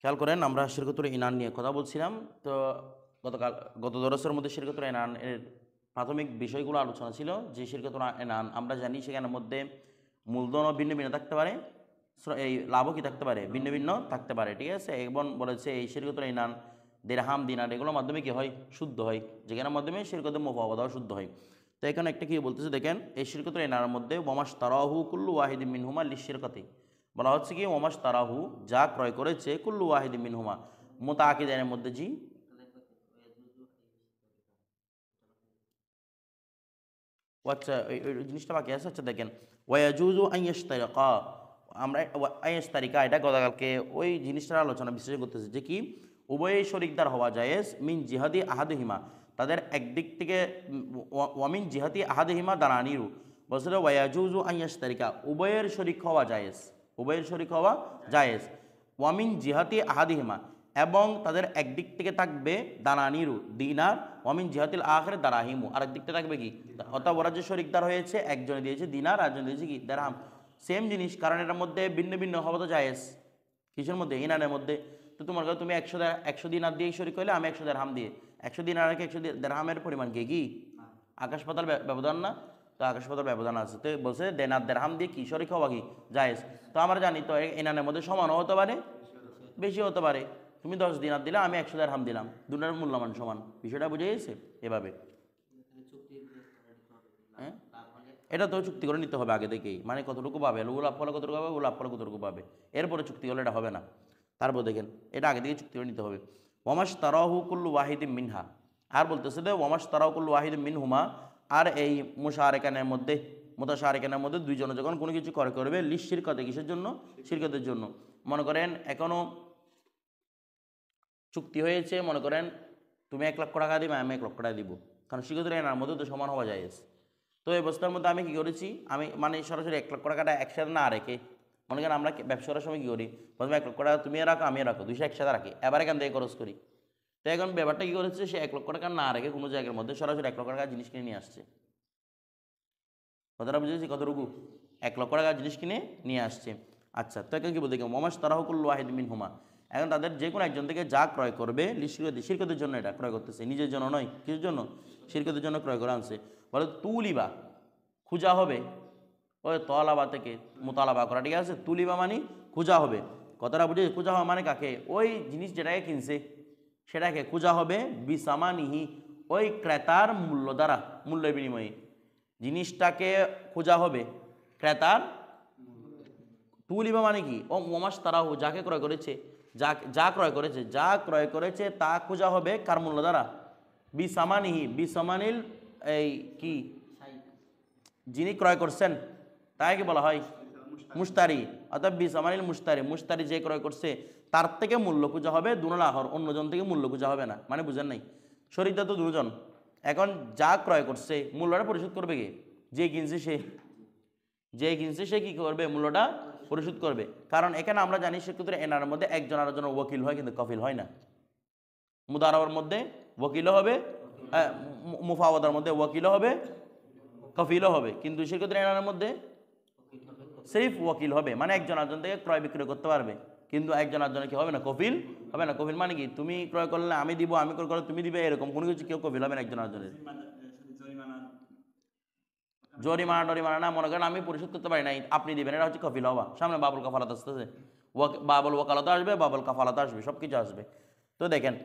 খেয়াল করেন আমরা শিরকতুল ইনান নিয়ে কথা বলছিলাম। তো গত দরসের মধ্যে শিরকতুল ইনান এর প্রাথমিক বিষয়গুলো আলোচনা ছিল। যে শিরকতুল ইনান আমরা জানি সেখানের মধ্যে মূলধনও ভিন্ন ভিন্ন থাকতে পারে, এই লাভও কি থাকতে পারে, ভিন্ন ভিন্ন থাকতে পারে। ঠিক আছে, এবং বলেছে এই শিরকতুল ইনান দিরহাম দিনার এগুলোর মাধ্যমে কি হয়, শুদ্ধ হয়, যেখানের মাধ্যমে শিরকতুল মুফাওয়াদাও শুদ্ধ হয়। তো এখানে একটা কি বলতেছে দেখেন, এই শিরকতুল ইনানের মধ্যে ওয়ামাশ তারাহু কুল্লু ওয়াহিদিন মিনহুমা লিশিরকাতি বলা হচ্ছে কি ওমাস তারাহু যা ক্রয় করেছে কুল্লু ওয়াহিদ মিনহুমা মুতাআকিদানের মধ্যে। জি, আচ্ছা ওই জিনিসটা বাকি আছে। আচ্ছা দেখেন, ওয়াজুজু আইয়াশতারিকা, আমরা আইয়াশতারিকা এটা গতকালকে ওই জিনিসটার আলোচনা বিশ্লেষণ করতেছি যে কি উভয় শরিকদার হওয়া জায়েজ মিন জিহাদি আহাদিহিমা, তাদের একদিক থেকে ওয়ামিন জিহাদি আহাদিহিমা দানানিরু বলছে ওয়াজুজু আইয়াশতারিকা উভয়ের শরিক হওয়া জায়েজ, উভয়ের শরিক হওয়া জায়েজ ওয়ামিন জিহাতি আহাদিহিমা এবং তাদের একদিক থেকে থাকবে দানানিরু দিনার, ওয়ামিন জিহাতিল আখির দারাহিমু আর একদিক থেকে থাকবে কি, অর্থাৎ ওরা যে শরিকদার হয়েছে একজনে দিয়েছে দিনার আর একজন দিয়েছে কি দারহাম, সেম জিনিস, কারণ এটার মধ্যে ভিন্ন ভিন্ন হওয়া তো জায়েজ। কিসের মধ্যে, ইনানের মধ্যে। তো তোমার কাছে তুমি 100 দিনার দিয়ে শরিক হইলে আমি 100 দেরহাম দিয়ে, 100 দিনার রেখে 100 দেরহামের পরিমাণ কি আকাশ পাতাল ব্যবধান না? তো আকাশ পাতাল ব্যবধান আছে। তো বলছে দেনার দেরহাম দিয়ে কি শরিক হওয়া কি জায়েজ। তো আমরা জানি তো ইনানের মধ্যে সমানও হতে পারে বেশি হতে পারে। তুমি 10 দিনার দিলে আমি 100 দেরহাম দিলাম, দুটার মূল্যমান সমান। বিষয়টা বুঝে গেছে এভাবে? হ্যাঁ, এটা তো চুক্তি করে নিতে হবে আগে থেকেই, মানে কতটুকু পাবে, ও লাভ ফলে কতটুকু পাবে, ও লাভ ফলে কতটুকু পাবে, এরপরে চুক্তি হলে এটা হবে না। তারপর দেখেন এটা আগে থেকে চুক্তি করে নিতে হবে। ওয়ামাশ তারাহু কুল্লু ওয়াহিদিম মিনহা, আর বলতেছে যে ওয়ামাশ তারাহু কুল্লু ওয়াহিদিম মিনহুমা, আর এই মুশারেকানের মধ্যে মুতাশারিকানের মধ্যে দুইজনে যখন কোনো কিছু করে করবে লিশ শিরকতে, কিসের জন্য, শিরকতের জন্য। মনে করেন এখনও চুক্তি হয়েছে, মনে করেন তুমি 1 লক্ষ টাকা দিবে আমি 1 লক্ষ টাকা দিব, কারণ শিরকতের এনার মধ্যে তো সমান হওয়া যায়। তো এই অবস্থার মধ্যে আমি কী করেছি, আমি মানে সরাসরি 1 লক্ষ টাকাটা একসাথে না রেখে, মনে করেন আমরা ব্যবসা করার সময় কী করি, প্রথমে 1 লক্ষ টাকা তুমি রাখো আমি রাখো, 200 একসাথে রাখি, এবার এখান থেকে খরচ করি। তো এখন ব্যাপারটা কী করেছে, সে 1 লক্ষ টাকা না রেখে কোনো জায়গার মধ্যে সরাসরি 1 লক্ষ টাকা জিনিস কিনে নিয়ে আসছে। কথাটা বুঝেছি কতটুকু, 1 লক্ষ টাকা জিনিস কিনে নিয়ে আসছে। আচ্ছা, তো এখন কী বলতে মোমাস তারাহুকুল ওয়াহিদ মিন হুমা, এখন তাদের যে কোনো একজন থেকে যা ক্রয় করবে শিরকতের জন্য এটা ক্রয় করতেছে, নিজের জন্য নয়, কিসের জন্য, শিরকতের জন্য ক্রয় করে আনছে। বলে তুলিবা খুঁজা হবে, ওই তলাবা থেকে মোতালাবা করা, ঠিক আছে, তুলিবা মানে খুঁজা হবে। কথাটা বুঝে, খুঁজা হওয়া মানে কাকে, ওই জিনিস যেটাকে কিনছে সেটাকে খুঁজা হবে বিসামানিহি, ওই ক্রেতার মূল্য দ্বারা, মূল্যের বিনিময়ে জিনিসটাকে খোঁজা হবে ক্রেতার। তুলিবা মানে কি, ও ওমাস তারাহু যাকে ক্রয় করেছে, যা ক্রয় করেছে, যা ক্রয় করেছে তা খোঁজা হবে কার মূল্য দ্বারা, বিসামানিহি, বিসামানিল এই কি যিনি ক্রয় করছেন তাকে বলা হয় মুশতারি, অর্থাৎ বিসামানিল মুশতারি, মুশতারি যে ক্রয় করছে তার থেকে মূল্য খোঁজা হবে, দুনাল আহর অন্যজন থেকে মূল্য খোঁজা হবে না। মানে বুঝেন নাই, শরীরটা তো দুজন, এখন যা ক্রয় করছে মূল্যটা পরিশোধ করবে কে, যে কিনছে সে, যে কিনছে সে কী করবে, মূল্যটা পরিশোধ করবে। কারণ এখানে আমরা জানি সেক্ষেত্রে এনার মধ্যে একজন আরেকজনের ওয়াকিল হয়, কিন্তু কফিল হয় না। মুদারাবার মধ্যে ওয়াকিলও হবে, মুফাওয়াদার মধ্যে ওয়াকিলও হবে, কফিলও হবে, কিন্তু সেক্ষেত্রে এনার মধ্যে সিরিফ ওয়াকিল হবে, মানে একজন আরেকজন থেকে ক্রয় বিক্রয় করতে পারবে, কিন্তু একজন আরেকজনের কি হবে না, কফিল হবে না। কফিল মানে কি, তুমি ক্রয় করলে আমি দিব, আমি ক্রয় করলে তুমি দিবে, এরকম কোনো কিছু কেউ কফিল হবে না একজন আরেকজনের। জরিমানা টরিমানা না, মনে করেন আমি পরিশোধ করতে পারি নাই আপনি দিবেন, এটা হচ্ছে কফিল হওয়া। সামনে বাবুল কাফালাত আসতেছে, বাবুল ওয়াকালাত আসবে, বাবুল কাফালাত আসবে, সব কিছু আসবে। তো দেখেন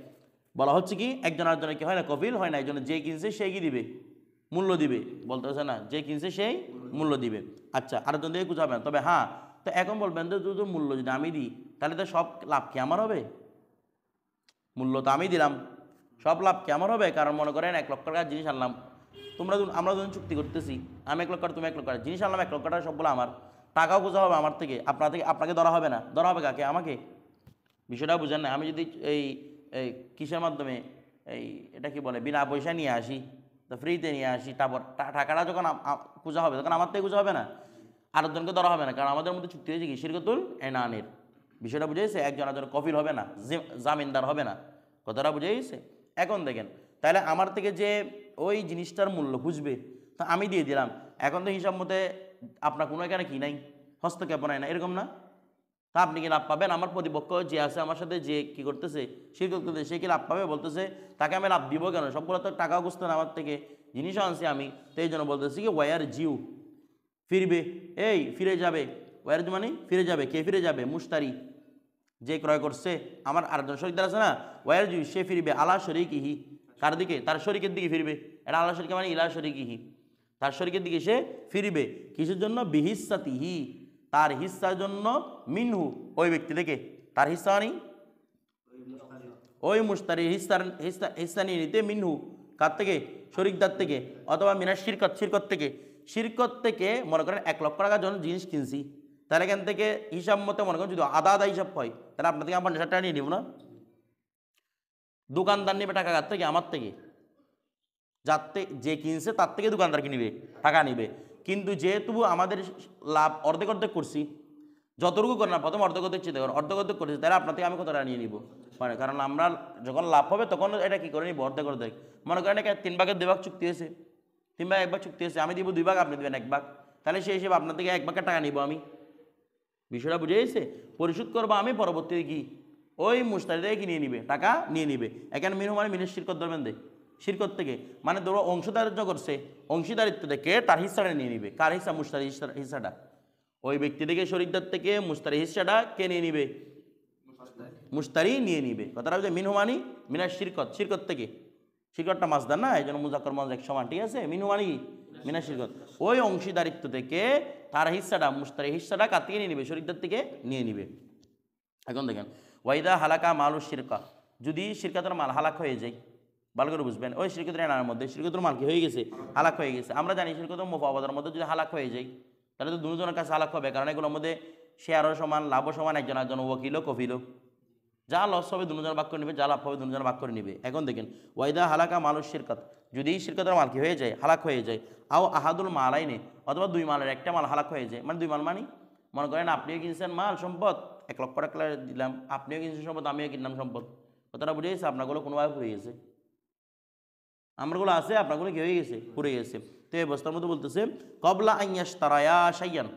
বলা হচ্ছে কি একজন আরেকজনের কি হয় না, কফিল হয় না, একজন যে কিনছে সেই কি দিবে, মূল্য দিবে, বলতে হচ্ছে না, যে কিনছে সেই মূল্য দিবে। আচ্ছা, আরেকজন দিয়ে বুঝাবে না, তবে হ্যাঁ, তো এখন বলবেন যে যদি মূল্য যদি আমি দিই তাহলে তো সব লাভ কি আমার হবে, মূল্য তো আমি দিলাম, সব লাভ কি আমার হবে। কারণ মনে করেন 1 লক্ষ টাকার জিনিস আনলাম, আমরা যখন চুক্তি করতেছি, আমি 1 লক্ষ টাকা তুমি 1 লক্ষ টাকা জিনিস আনলাম, 1 লক্ষ টাকা সবগুলো আমার, টাকাও বোঝা হবে আমার থেকে, আপনাকে ধরা হবে না, ধরা হবে কাকে, আমাকে। বিষয়টা বুঝেন না, আমি যদি এই এই কিসের মাধ্যমে এই এটা কি বলে বিনা পয়সা নিয়ে আসি, তো ফ্রিতে নিয়ে আসি, তারপর টাকাটা যখন পূজা হবে তখন আমার থেকে পূজা হবে না, আরেকজনকে ধরা হবে না, কারণ আমাদের মধ্যে চুক্তি হয়েছে কি শিরকতুল এনানের। বিষয়টা বুঝে গেছে, একজন আরেকজন কফিল হবে না, জামিনদার হবে না, কথাটা বুঝে গেছে। এখন দেখেন তাহলে আমার থেকে যে ওই জিনিসটার মূল্য বুঝবে, তা আমি দিয়ে দিলাম, এখন তো হিসাব মতে আপনার কোনো এখানে কি নাই, হস্তক্ষেপ নাই না, এরকম না, তা আপনি কি লাভ পাবেন? আমার প্রতিপক্ষ যে আছে আমার সাথে যে কি করতেছে, শিরক করতেছে, সে কি লাভ পাবে? বলতেছে তাকে আমি লাভ দিব কেন? সবগুলো তো টাকাও খুঁজতেন আমার থেকে, জিনিসও আনছি আমি, তো এই জন্য বলতেছি কি ওয়ার জিউ, ফিরবে, এই ফিরে যাবে। ওয়ার মানে ফিরে যাবে। কে ফিরে যাবে? মুশতারি, যে ক্রয় করছে। আমার আরেকজন শরিকদার আছে না, ওয়ার জিউ, সে ফিরবে আলা শরিকিহি, কার দিকে? তার শরিকের দিকে ফিরবে। এটা আলা শরিক মানে ইলা শরিকিহি, তার শরিকের দিকে সে ফিরবে। কিসের জন্য? বিহিসাতিহি, তার হিস্সার জন্য, মিনহু, ওই ব্যক্তি থেকে। তার হিস্সা মানে ওই মুশতারি হিস্সা নিয়ে নিতে, মিনহু, কার থেকে? শরিকদার থেকে, অথবা মিনার শিরকত, শিরকত থেকে। শিরকত থেকে মনে করেন 1 লক্ষ টাকার জন্য জিনিস কিনছি, তাহলে এখান থেকে হিসাব মতো মনে করেন যদি আদা আদা হিসাব হয়, তাহলে আপনার থেকে 50 টাকা নিয়ে নিব না? দোকানদার নেবে টাকা কার থেকে? আমার থেকে। যার থেকে যে কিনছে তার থেকে দোকানদার কি নিবে? টাকা নিবে। কিন্তু যেহেতু আমাদের লাভ অর্ধেক অর্ধেক করছি, যতটুকু করে না, প্রথম অর্ধেক অর্ধেক চিন্তা করেন, অর্ধেক অর্ধেক করছি, তাহলে আপনার থেকে আমি কত টাকা নিয়ে নিব? মানে কারণ আমরা যখন লাভ হবে তখন এটা কি করে নিব? অর্ধেক অর্ধেক। মনে করেন এটা 3 ভাগের 2 ভাগ চুক্তি হয়েছে, 3 ভাগ 1 ভাগ চুক্তি হয়েছে, আমি দিব 2 ভাগ, আপনি দেবেন 1 ভাগ, তাহলে সেই হিসেবে আপনার থেকে 1 ভাগের টাকা নিব আমি। বিষয়টা বুঝে গেছে? পরিশোধ করবো আমি, পরবর্তীতে কি ওই মুশতারি থেকে কি নিয়ে নিবে? টাকা নিয়ে নিবে। এখানে মিনু মানে মিনের শিরকত ধরবেন দে, শিরকত থেকে মানে ধরো অংশীদারিত্ব করছে, অংশীদারিত্ব থেকে তার হিস্সাটা নিয়ে নিবে। কার হিস্সা? মুশতারি হিস্সাটা। ওই ব্যক্তি থেকে, শরিকদার থেকে মুশতারি হিস্সাটা কে নিয়ে নিবে? মুশতারি নিয়ে নিবে। কথাটা বুঝে? মিনহু মানি মিনার শিরকত, শিরকত থেকে। শিরকতটা মাসদার না, এই জন্য মুজাক্কর মুয়ান্নাস এক সমান, ঠিক আছে? মিনহু মানি কি? মিনার শিরকত। ওই অংশীদারিত্ব থেকে তার হিস্সাটা, মুশতারি হিস্সাটা কার থেকে নিয়ে নিবে? শরিকদার থেকে নিয়ে নিবে। এখন দেখেন, ওয়াইদা হালাকা মালু শিরকা, যদি শিরকাতের মাল হালাক হয়ে যায়, ভালো করে বুঝবেন, ওই শিরকতের এনার মধ্যে শিরকতের মাল কি হয়ে গেছে? হালাক হয়ে গেছে। আমরা জানি শিরকতের মুফাওয়াদার মধ্যে যদি হালাক হয়ে যায়, তাহলে তো দুজনের কাছে হালাক হবে, কারণ এগুলোর মধ্যে শেয়ারও সমান, লাভও সমান, একজন একজন ওয়াকিলও কফিলও। যা লস হবে দুজন ভাগ করে নিবে, যা লাভ হবে দুজন ভাগ করে নিবে। এখন দেখেন, ওয়াইদা হালাকা মালু শিরকাত, যদি শিরকতের মাল কি হয়ে যায়? হালাক হয়ে যায়। আও আহাদুল মালাইনে, অথবা 2 মালের একটা মাল হালাক হয়ে যায়। মানে 2 মাল মানে মনে করেন আপনিও কিনছেন মাল সম্পদ, 1 লক্ষ টাকা দিলাম, আপনিও কিনছেন সম্পদ, আমিও কিনলাম সম্পদ। কথাটা বুঝে গেছে? আপনাগুলো কোনোভাবে পুড়ে গেছে, আমারগুলো আছে, আপনাগুলো কি হয়ে গেছে? পুড়ে গেছে। তো এই অবস্থার মধ্যে বলতেছে কবলা আইয়াস তারায়া সাইয়ান,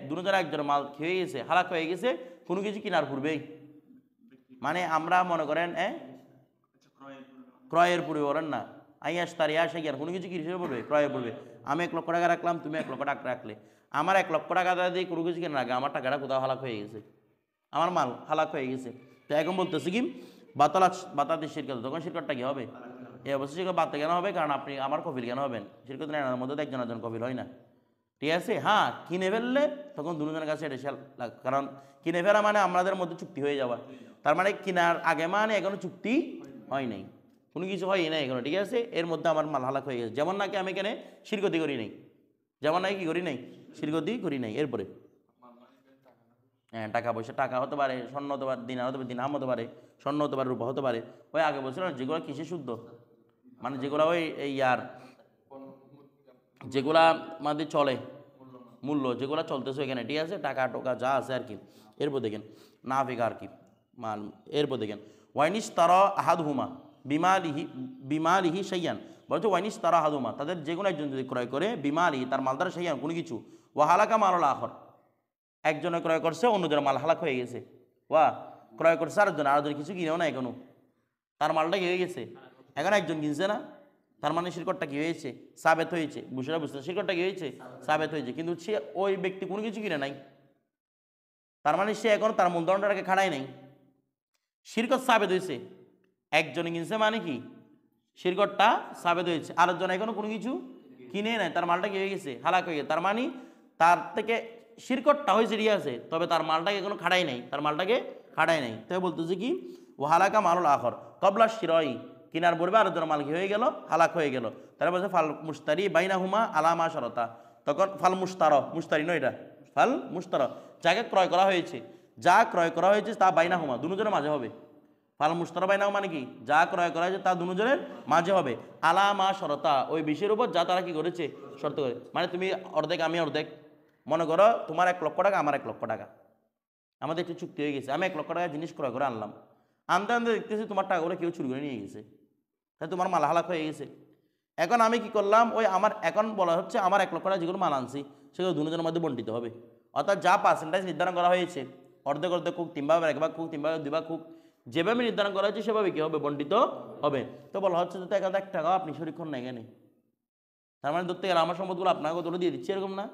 দুজনের একজনের মাল কি হয়ে গেছে? হালাক হয়ে গেছে, কোনো কিছু কেনার পূর্বেই। মানে আমরা মনে করেন ক্রয়ের পূর্বে বলেন না, আইয়াস তারিয়া সাইয়ান, কোনো কিছু কিসের পূর্বে? ক্রয়ের পূর্বে। আমি 1 লক্ষ টাকা রাখলাম, তুমি 1 লক্ষ টাকা রাখলে, আমার 1 লক্ষ টাকা দিয়ে কোনো কিছু কেনার আগে আমার টাকাটা কোথাও হালাক হয়ে গেছে, আমার মাল হালাক হয়ে গেছে। তো এখন বলতেছি কি বাতাতে শিরকত, তখন শিরকতটা কি হবে? এই অবশ্যই শিরকত বাতে কেন হবে? কারণ আপনি আমার কফিল কেন হবেন? শিরকত নেওয়ার মধ্যে তো একজন একজন কফিল হয় না, ঠিক আছে? হ্যাঁ, কিনে ফেললে তখন দুজনের কাছে এটা কারণ কিনে ফেলা মানে আমাদের মধ্যে চুক্তি হয়ে যাওয়া, তার মানে কেনার আগে মানে এখনো চুক্তি হয় নাই, কোনো কিছু হয় নাই এখনো, ঠিক আছে? এর মধ্যে আমার মাল হালাক হয়ে গেছে, যেমন নাকি আমি এখানে শিরকতি করি নাই, যেমন নাকি কি করি নাই? শিরকতি করি নাই। এরপরে হ্যাঁ, টাকা পয়সা, টাকা হতে পারে, স্বর্ণ হতে পারে, দিনার হতে পারে, দিনাম হতে পারে, স্বর্ণ হতে পারে, রূপা হতে পারে। ওই আগে বলছিলাম যেগুলো কিসে শুদ্ধ, মানে যেগুলো ওই ইয়ার যেগুলা আমাদের চলে, মূল্য যেগুলো চলতেছে এখানে, ঠিক আছে? টাকা টোকা যা আছে আর কি। এরপর দেখেন নাফিকা আর কি মাল। এরপর দেখেন ওয়াইনিস তারা আহাদ হুমা বিমালিহি সাইয়ান, বলছে ওয়াইনিস তারা আহাদ হুমা, তাদের যে কোনো একজন যদি ক্রয় করে, বিমালিহি তার মালদার সাইয়ান কোনো কিছু, ওয়াহালাকা মাল আখর, একজনে ক্রয় করছে, অন্যজনের মাল হালাক হয়ে গেছে। ওয়া ক্রয় করছে আরেকজন, আরেকজন কিছু কিনেও না এখনো, তার মালটা কি হয়ে গেছে? এখন একজন কিনছে না, তার মানে শিরকতটা কি হয়েছে? সাবেত হয়েছে। বুঝতে বুঝতে শিরকতটা কি হয়েছে? সাবেত হয়েছে। কিন্তু সে ওই ব্যক্তি কোনো কিছু কিনে নাই, তার মানে সে এখন তার মূলধনটাকে খাড়ায় নাই, শিরকত সাবেত হয়েছে। একজনে কিনছে মানে কি শিরকতটা সাবেত হয়েছে, আরেকজন এখনো কোনো কিছু কিনে নাই, তার মালটা কি হয়ে গেছে? হালাক হয়ে গেছে। তার মানে তার থেকে শিরকতটা হয়েছে, ঠিক আছে, তবে তার মালটাকে এখনো খাড়াই নাই, তার মালটাকে খাড়াই নাই। তবে বলতেছে কি ও হালাকা মালুল আখর কবলা শিরই, কিনার পূর্বে আরেকজন মাল কি হয়ে গেল? হালাক হয়ে গেল। তারা বলছে ফাল মুস্তারি বাইনা হুমা আলামা শরতা, তখন ফাল মুস্তারি নয়, এটা ফাল মুস্তার, যাকে ক্রয় করা হয়েছে, যা ক্রয় করা হয়েছে তা বাইনা হুমা দুজনের মাঝে হবে। ফাল মুস্তারা বাইনা মানে কি? যা ক্রয় করা হয়েছে তা দুজনের মাঝে হবে। আলামা শরতা, ওই বিষয়ের উপর যা তারা কি করেছে? শর্ত করে। মানে তুমি অর্ধেক আমি অর্ধেক, মনে করো তোমার 1 লক্ষ টাকা, আমার 1 লক্ষ টাকা, আমাদের একটু চুক্তি হয়ে গেছে, আমি 1 লক্ষ টাকা জিনিস ক্রয় করে আনলাম, আনতে আনতে দেখতেছি তোমার টাকাগুলো কেউ চুরি করে নিয়ে গেছে, তাই তোমার মাল হালাক হয়ে গেছে। এখন আমি কি করলাম? ওই আমার এখন বলা হচ্ছে আমার 1 লক্ষ টাকা যেগুলো মাল আনছি সেগুলো দুজনের মধ্যে বন্টিত হবে, অর্থাৎ যা পার্সেন্টেজ নির্ধারণ করা হয়েছে অর্ধেক অর্ধেক হোক, 3 ভাগ 1 ভাগ হোক, 3 ভাগ 2 ভাগ হোক, যেভাবে নির্ধারণ করা হয়েছে সেভাবে কি হবে, বন্টিত হবে। তো বলা হচ্ছে যে এখানে 1 টাকাও আপনি শরিক হন না এখানে, তার মানে ধরতে গেলে আমার সম্পদগুলো আপনাকে কতগুলো দিয়ে দিচ্ছি এরকম না,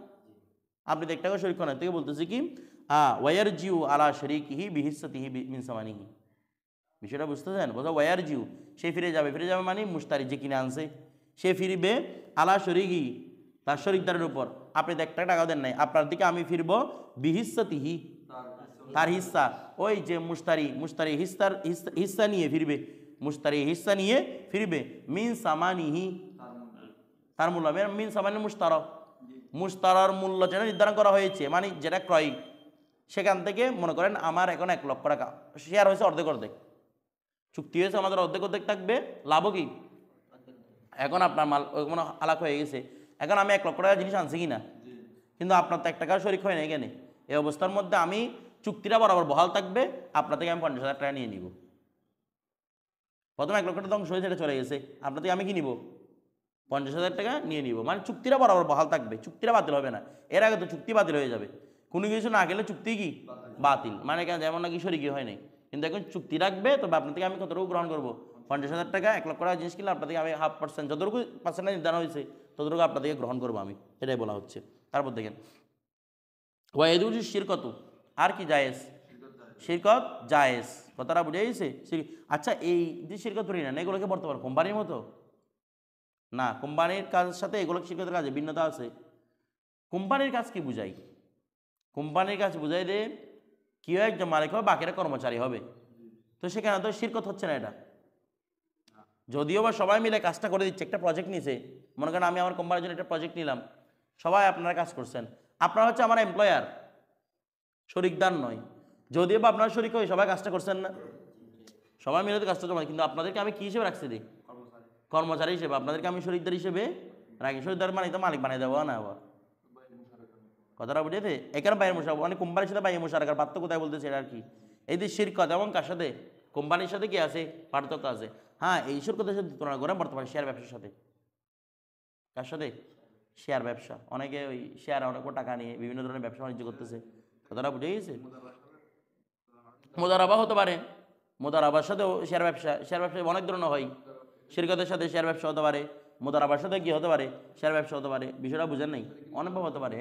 আপনি তো 1 টাকাও শরিক হন না। থেকে বলতেছি কি ওয়ার জিউ আলা শরিকিহি বিহিসাতিহি মিন সামানিহি, বিষয়টা বুঝতেছেন? বলতে ওয়ার জিউ, সে ফিরে যাবে মানে মুশতারি যে কিনে আনছে সে ফিরবে আলা শরিকি, তার শরিকদারের উপর। আপনি তো 1 টাকাও দেন নাই, আপনার দিকে আমি ফিরবো বিহিসাতিহি, তার হিস্সা। ওই যে মুশতারি হিস্সা নিয়ে ফিরবে, মুশতারি হিস্সা নিয়ে ফিরবে মিন সামানিহি, তার মূল্য। মিন সামানি মুশতারার মূল্য যেটা নির্ধারণ করা হয়েছে, মানে যেটা ক্রয়, সেখান থেকে মনে করেন আমার এখন 1 লক্ষ টাকা শেয়ার হয়েছে, অর্ধেক অর্ধেক চুক্তি হয়েছে, আমাদের অর্ধেক অর্ধেক থাকবে, লাভও কি? এখন আপনার মাল মানে আলাক হয়ে গেছে, এখন আমি 1 লক্ষ টাকা জিনিস আনছি কিনা, কিন্তু আপনার তো 1 টাকার শরিক হয় না এখানে। এই অবস্থার মধ্যে আমি চুক্তিটা বরাবর বহাল থাকবে, আপনার থেকে আমি 50,000 টাকা নিয়ে নিব। প্রথমে 1 লক্ষ টাকা ধ্বংস হয়েছে, এটা চলে গেছে, আপনার থেকে আমি কি নিব? 50,000 টাকা নিয়ে নিব, মানে চুক্তিটা বরাবর বহাল থাকবে, চুক্তিটা বাতিল হবে না। এর আগে তো চুক্তি বাতিল হয়ে যাবে, কোনো কিছু না গেলে চুক্তি কি বাতিল, মানে কেন যেমন নাকি শরিকি হয় নাই, কিন্তু এখন চুক্তি রাখবে। তবে আপনার থেকে আমি কতটুকু গ্রহণ করবো? 50,000 টাকা, 1 লক্ষ টাকা জিনিস কিনলে আপনার থেকে আমি 0.5%, যতটুকু পার্সেন্টেজ নির্ধারণ হয়েছে ততটুকু আপনার থেকে গ্রহণ করবো আমি, এটাই বলা হচ্ছে। তারপর দেখেন ওয়াইদুল শিরকত, আর কি জায়েজ, শিরকত জায়েজ, কথাটা বুঝে গেছে? আচ্ছা, এই যে শিরকত ঋণ না, এগুলোকে বর্তমান কোম্পানির মতো না, কোম্পানির কাজের সাথে এগুলো শিরকতের কাজে ভিন্নতা আছে। কোম্পানির কাজ কি বুঝাই? কোম্পানির কাজ বুঝাই দে কেউ একজন মালিক হবে, বাকিরা কর্মচারী হবে, তো সেখানে তো শিরকত হচ্ছে না এটা। যদিও বা সবাই মিলে কাজটা করে দিচ্ছে, একটা প্রজেক্ট নিছে, মনে করেন আমি আমার কোম্পানির জন্য একটা প্রজেক্ট নিলাম, সবাই আপনারা কাজ করছেন, আপনারা হচ্ছে আমার এমপ্লয়ার, শরিকদার নয়। যদিও বা আপনারা শরিক হয়ে সবাই কাজটা করছেন না, সবাই মিলে তো কাজটা জমা, কিন্তু আপনাদেরকে আমি কি হিসেবে রাখছি দিই? কর্মচারী হিসেবে। আপনাদেরকে আমি শরিকদার হিসেবে রাখি। শরিকদার মানে তো মালিক বানিয়ে দেবো না আবার, কথাটা বুঝেছে? এখানে বাইরে মশা, মানে কোম্পানির সাথে বাইরে মশা রাখার পার্থক্য কোথায় বলতেছে এটা আর কি? এই যে শিরকত এবং কার সাথে, কোম্পানির সাথে কি আছে পার্থক্য আছে। হ্যাঁ, এই শিরকতের সাথে তুলনা করেন বর্তমানে শেয়ার ব্যবসার সাথে। কার সাথে? শেয়ার ব্যবসা। অনেকে ওই শেয়ার অনেক টাকা নিয়ে বিভিন্ন ধরনের ব্যবসা বাণিজ্য করতেছে, কথাটা বুঝে গেছে? মুদারাবা হতে পারে, মুদারাবার সাথেও শেয়ার ব্যবসা, শেয়ার ব্যবসা অনেক ধরনের হয়। শিরকতের সাথে শেয়ার ব্যবসা হতে পারে, মুদারাবার সাথে কি হতে পারে, শেয়ার ব্যবসা হতে পারে। বিষয়টা বুঝেন নাই? অনেকভাবে হতে পারে।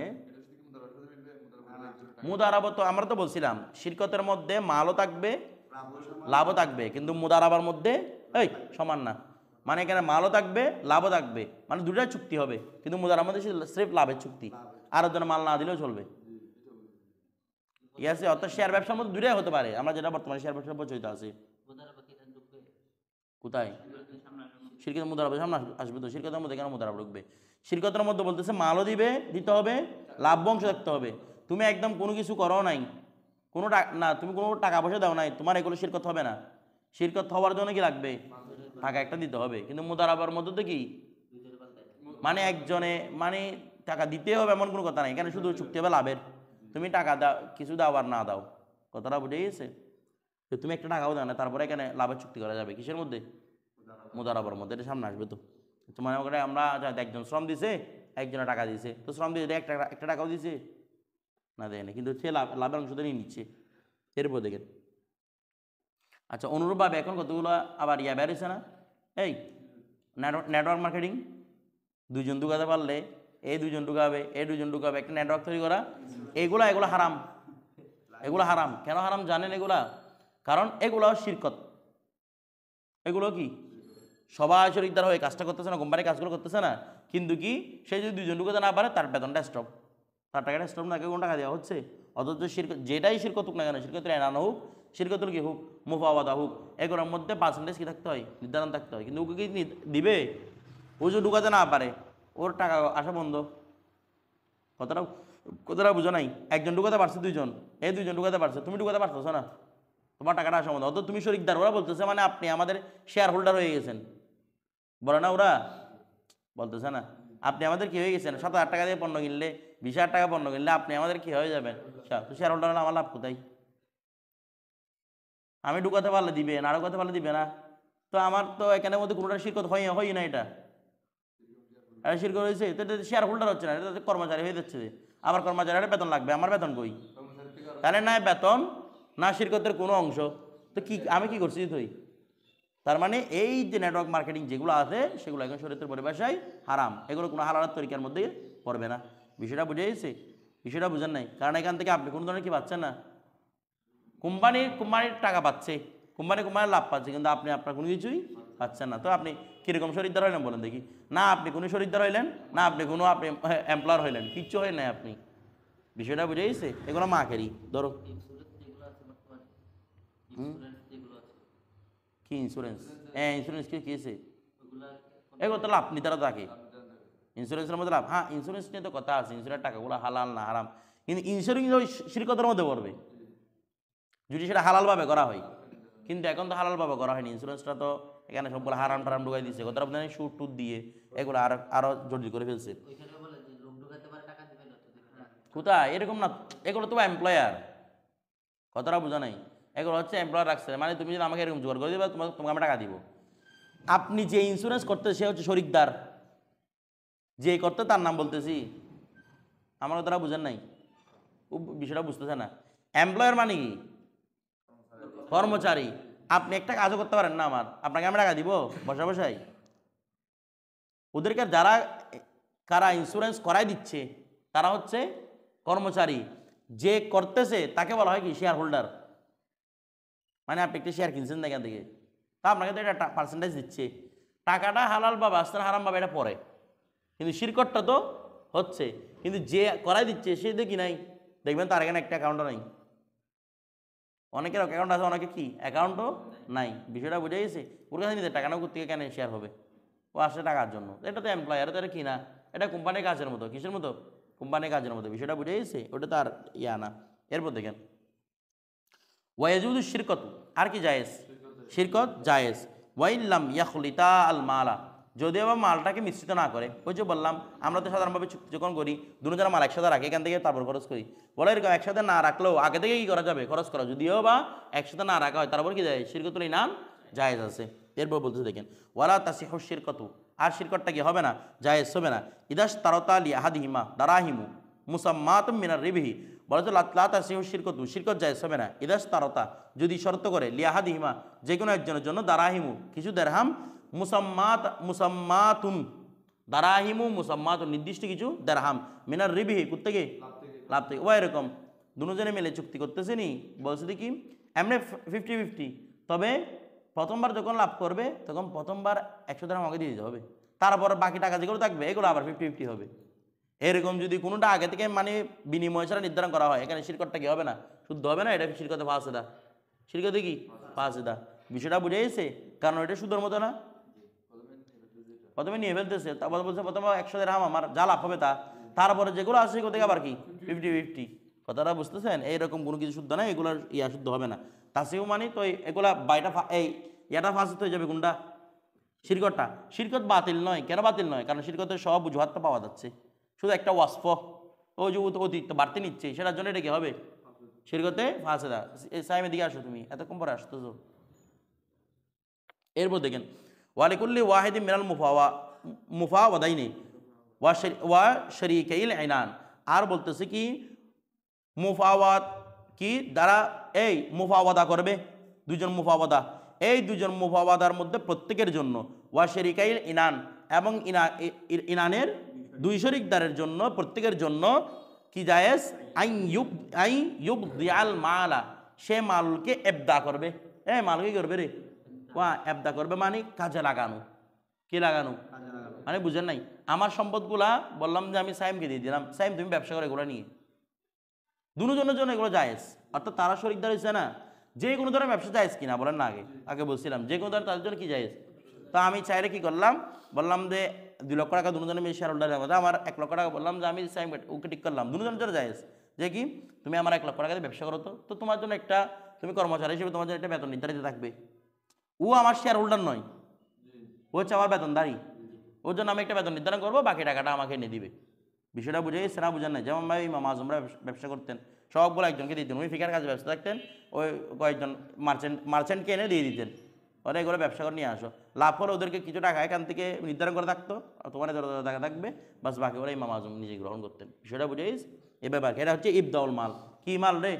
মুদারাবা তো আমরা তো বলছিলাম শিরকতের মধ্যে মালও থাকবে, লাভও থাকবে, কিন্তু মুদারাবার মধ্যে এই সমান না। মানে এখানে মালও থাকবে, লাভও থাকবে, মানে দুটাই চুক্তি হবে, কিন্তু মুদারাবার মধ্যে সির্ফ লাভের চুক্তি, আর জন্য মাল না দিলেও চলবে। ঠিক আছে? অর্থাৎ শেয়ার ব্যবসার মধ্যে দুটাই হতে পারে, আমরা যেটা বর্তমানে শেয়ার ব্যবসা প্রচলিত আছে। কোথায়? শিরকতের মুদারাবার সামনে আসবে তো, শিরকতের মধ্যে কেন মুদারাবা ঢুকবে? শিরকতের মধ্যে বলতেছে মালও দিতে হবে, লাভ অংশ থাকতে হবে। তুমি একদম কোনো কিছু করো নাই, কোনো না, তুমি কোনো টাকা পয়সা দাও নাই, তোমার এগুলো শিরকত হবে না। শিরকত হওয়ার জন্য কি লাগবে? টাকা একটা দিতে হবে। কিন্তু মুদারাবার মধ্যে তো কি, মানে একজনে মানে টাকা দিতে হবে এমন কোনো কথা নাই, এখানে শুধু চুক্তি হবে লাভের। তুমি টাকা দাও, কিছু দাও আর না দাও, কথাটা বুঝে গেছে? তো তুমি একটা টাকাও দাও না, তারপরে এখানে লাভের চুক্তি করা যাবে কিসের মধ্যে? মুদারাবার মধ্যে। এটা সামনে আসবে তো। তোমার আমরা একজন শ্রম দিছে, একজনে টাকা দিছে, তো শ্রম দিয়ে একটা টাকাও দিছে না, দেয় না, কিন্তু সে লাভের অংশটা নিয়ে নিচ্ছে। এরপর দেখেন, আচ্ছা অনুরূপভাবে এখন কতগুলো আবার বের হয়েছে না, এই নেটওয়ার্ক মার্কেটিং। দুজন ঢুকাতে পারলে এই দুজন ঢুকাবে, এই দুজন ঢুকাবে, একটা নেটওয়ার্ক তৈরি করা। এগুলো হারাম, এগুলো হারাম। কেন হারাম জানেন? এগুলা কারণ এগুলো শিরকত। এগুলো কি সবাই শরিকদার হয়ে কাজটা করতেছে না, কোম্পানি কাজগুলো করতেছে না, কিন্তু কি সে যদি দুজন ঢুকাতে না পারে তার বেতনটা স্টপ, তার টাকাটা স্টপ, না কোনো টাকা দেওয়া হচ্ছে। অথচ শিরকত যেটাই শিরকত হোক না কেন, শিরকতের এনানো হোক, শিরকতুল কি হোক, মুফাওয়াদা হোক, এগুলোর মধ্যে পার্সেন্টেজ কি থাকতে হয়, নির্ধারণ থাকতে হয়। কিন্তু ওকে কি দিবে? ও যদি ঢুকাতে না পারে ওর টাকা আসা বন্ধ। কথাটা বুঝো নাই? একজন ঢুকাতে পারছে, দুইজন, এই দুইজন ঢুকাতে পারছে, তুমি ঢুকাতে পারছো না, তোমার টাকাটা আসা বন্ধ। অত তুমি শরিকদার, ওরা বলতেছে মানে আপনি আমাদের শেয়ার হোল্ডার হয়ে গেছেন, বলে না ওরা? বলতেছে না আপনি আমাদের কি হয়ে গেছেন? 7,000 টাকা দিয়ে পণ্য কিনলে, 20,000 টাকা পণ্য কিনলে আপনি আমাদের কি হয়ে যাবেন? তো শেয়ার হোল্ডার হলে আমার লাভ কোথায়? আমি ঢুকাতে পারলে দিবে না, আর ঢুকাতে পারলে দিবে না, তো আমার তো এখানের মধ্যে কোনোটা শিরকত হয় না। এটা শিরকত হয়েছে, তো এটা শেয়ার হোল্ডার হচ্ছে না, এটা কর্মচারী হয়ে যাচ্ছে। আমার কর্মচারীর বেতন লাগবে, আমার বেতন কই? তাহলে না বেতন না শিরকতের কোনো অংশ, তো কি আমি কি করছি তুই? তার মানে এই যে নেটওয়ার্ক মার্কেটিং যেগুলো আছে সেগুলো এখন শরীয়তের পরিভাষায় হারাম, এগুলো কোনো হালালাত তরিকার মধ্যে পড়বে না। বিষয়টা বুঝে গেছে? বিষয়টা বুঝেন নাই? কারণ এখান থেকে আপনি কোনো ধরনের কি পাচ্ছেন না, কোম্পানির টাকা পাচ্ছে, কোম্পানির লাভ পাচ্ছে, কিন্তু আপনি আপনার কোনো কিছুই পাচ্ছেন না। তো আপনি কীরকম শরীরদার হইলেন বলেন দেখি? না আপনি কোনো শরীরদার হইলেন, না আপনি এমপ্লয়ার হইলেন, কিচ্ছু হয় নাই আপনি। বিষয়টা বুঝে গেছে? এগুলো মাকেরই ধরো। কি ইন্স্যুরেন্স? হ্যাঁ ইন্স্যুরেন্স কি আছে? এগুলো তো লাভ নিতে থাকে, ইন্স্যুরেন্সের মধ্যে লাভ। হ্যাঁ ইন্স্যুরেন্স নিয়ে তো কথা আছে, ইন্স্যুরেন্স টাকাগুলো হালাল না হারাম, কিন্তু ইন্স্যুরেন্স ওই শিরকতের মধ্যে পড়বে যদি সেটা হালালভাবে করা হয়। কিন্তু এখন তো হালালভাবে করা হয়নি, ইন্স্যুরেন্সটা তো এখানে সবগুলো হারাম টারাম ঢুকাই দিচ্ছে, কথাটা আপনার সুদ টুদ দিয়ে এগুলো আরো জর্জি করে ফেলছে। কোথায় এরকম না, এগুলো তো এমপ্লয়ার, কথাটা বোঝা নাই। এগুলো হচ্ছে এমপ্লয়ার রাখছে, মানে তুমি যদি আমাকে এরকম জোগাড় করে দেবে তোমাকে আমি টাকা দিব। আপনি যে ইন্স্যুরেন্স করতে সে হচ্ছে শরিকদার, যে করতে তার নাম বলতেছি, আমার কথাটা বুঝেন নাই, বিষয়টা বুঝতেছে না। এমপ্লয়ার মানে কি? কর্মচারী। আপনি একটা কাজও করতে পারেন না আপনাকে আমি টাকা দিব বসা বসাই? ওদেরকে কারা ইন্স্যুরেন্স করাই দিচ্ছে তারা হচ্ছে কর্মচারী, যে করতেছে তাকে বলা হয় কি শেয়ার হোল্ডার। মানে আপনি একটা শেয়ার কিনছেন এখান থেকে, তা আপনাকে তো এটা পার্সেন্টেজ দিচ্ছে, টাকাটা হালাল বা বাস্তান হারাম ভাবে এটা পরে, কিন্তু শিরকতটা তো হচ্ছে। কিন্তু যে করাই দিচ্ছে সে দেখি নাই, দেখবেন তার এখানে একটা অ্যাকাউন্টও নাই। অনেকের অ্যাকাউন্ট আছে, অনেকে কি অ্যাকাউন্টও নাই। বিষয়টা বুঝে গেছে? ওর কাছে নিতে টাকা না করতে কেন শেয়ার হবে? ও আসে টাকার জন্য। এটা তো এমপ্লয়ার, তো এটা কি না, এটা কোম্পানির কাজের মতো। কিসের মতো? কোম্পানির কাজের মতো। বিষয়টা বুঝে গেছে? ওটা তো আর ইয়া না। এরপর দেখেন ওয়াইজুদু শিরকত, আর কি জায়েজ? শিরকত জায়েজ। ওয়াইল্লাম ইয়াখলিতা আল মালা, যদিও বা মালটাকে মিশ্রিত না করে। ওই যে বললাম আমরা তো সাধারণভাবে চুক্তি যখন করি দুজনের মাল একসাথে রাখি, এখান থেকে তারপর খরচ করি। বলে এরকম একসাথে না রাখলেও আগে থেকে কি করা যাবে? খরচ করা। যদিও বা একসাথে না রাখা হয় তারপর কি যায়? শিরকতুল ইনান জায়েজ আছে। এরপর বলতে দেখেন ওয়ালা তাসিহু শিরকতু, আর শিরকতটা কি হবে না? জায়েজ হবে না। ইদাস তারতা লিআহাদিহিমা দারাহিমু মুসাম্মাতুম মিনার রিবিহি, বলা হচ্ছে লা তাসিহু শিরকতু, শিরকত জায়েজ হবে না। ইদাস তারতা, যদি শর্ত করে, লিআহাদিহিমা, যে কোনো একজনের জন্য, দারাহিমু, কিছু দেরহাম, মুসাম্মাতুন, দারাহিমু মুসাম্মাতুন, নির্দিষ্ট কিছু দেরহাম, মিনার রিবিহি, কোত্থেকে? লাভ থেকে। ও এরকম দুজনে মিলে চুক্তি করতেছে নি, বলছে কি এমনি 50-50, তবে প্রথমবার যখন লাভ করবে তখন প্রথমবার 100 দিরহাম আমাকে দিয়ে দিতে হবে, তারপর বাকি টাকা যেগুলো থাকবে এগুলো আবার 50-50 হবে। এরকম যদি কোনোটা আগে থেকে মানে বিনিময় ছাড়া নির্ধারণ করা হয়, এখানে শিরকতটা কি হবে না? শুদ্ধ হবে না, এটা শিরকতে ফাসেদা। শিরকতে কি? ফাসেদা। বিষয়টা বুঝে গেছে? কারণ এটা সুদের মতো না, প্রথমে নিয়ে ফেলতেছে, তারপর বলছে প্রথমে 100 দিরহাম আমার যা লাভ হবে তা, তারপরে যেগুলো আছে সেগুলো থেকে আবার কি 50-50। কথাটা বুঝতেছেন? এইরকম কোনো কিছু শুদ্ধ না, এগুলোর ইয়া শুদ্ধ হবে না। তাসিউ মানে তো এগুলা বাইটা এই ইয়াটা ফাঁসিত হয়ে যাবে। কোনটা? শিরকতটা। শিরকত বাতিল নয়। কেন বাতিল নয়? কারণ শিরকতের সব অজুহাতটা পাওয়া যাচ্ছে, শুধু একটা ওয়াসফ ও যে অতিরিক্ত বাড়তি নিচ্ছে সেটার জন্য এটা কি হবে? শিরকতে ফাসেদা। সাইমের দিকে আসো, তুমি এতক্ষণ পরে আসতেছো। এরপর দেখেন ওয়ালিকুল্লি ওয়াহিদি মিনাল মুফাওয়াদাইনি ওয়া শরীকাইল ইনান, আর বলতেছে কি মুফাওয়াদ কি দ্বারা এই মুফাওয়াদা করবে, দুজন মুফাওয়াদা, এই দুজন মুফাওয়াদার মধ্যে প্রত্যেকের জন্য, ওয়া শরীকাইল ইনান, এবং ইনানের দুই শরিকদারের জন্য, প্রত্যেকের জন্য কি জায়েজ? আই ইউবদিআল মালা, সে মালকে এবদা করবে। মাল কি করবে রে? ওয়া এবদা করবে মানে কাজে লাগানো। কি লাগানো? মানে বুঝেন নাই? আমার সম্পদগুলা বললাম যে আমি সাইমকে দিয়ে দিলাম, সাইম তুমি ব্যবসা করে এগুলো নিয়ে, দুজনের জন্য এগুলো জায়েজ। অর্থাৎ তারা শরিকদার হয়েছে না, যে কোনো ধরনের ব্যবসা জায়েজ কিনা বলেন না? আগে বলছিলাম যে কোনো ধরনের তাদের জন্য কি জায়েজ। তো আমি চাইলে কি করলাম, বললাম যে 2 লক্ষ টাকা দুজনে মিলে শেয়ার হোল্ডার হবে, আমার 1 লক্ষ টাকা বললাম যে আমি সাইম ওকে ঠিক করলাম, দুজনের জন্য জায়েজ। যে কি তুমি আমার 1 লক্ষ টাকা দিয়ে ব্যবসা করো, তো তোমার জন্য একটা, তুমি কর্মচারী হিসেবে তোমার জন্য একটা বেতন নির্ধারিত থাকবে। ও আমার শেয়ার হোল্ডার নয়, ও হচ্ছে আমার বেতনদারি, ওর জন্য আমি একটা বেতন নির্ধারণ করবো, বাকি টাকাটা আমাকে এনে দিবে। বিষয়টা বুঝে গেছে না? বুঝেন নাই? যেমন ভাই ইমাম আজমরা ব্যবসা করতেন, সবগুলো একজনকে দিতেন, উনি ফিকার কাজে ব্যবসা থাকতেন, ওই কয়েকজন মার্চেন্টকে এনে দিয়ে দিতেন, ওরা এগুলো ব্যবসা করে নিয়ে আসো, লাভ করে ওদেরকে কিছু টাকা এখান থেকে নির্ধারণ করে থাকতো, তোমার টাকা থাকবে, বাস বাকি ওরা ইমাম আজম নিজে গ্রহণ করতেন। বিষয়টা বুঝে গেছে? এ ব্যাপার, এটা হচ্ছে ইবদাউল মাল। কি মাল রে?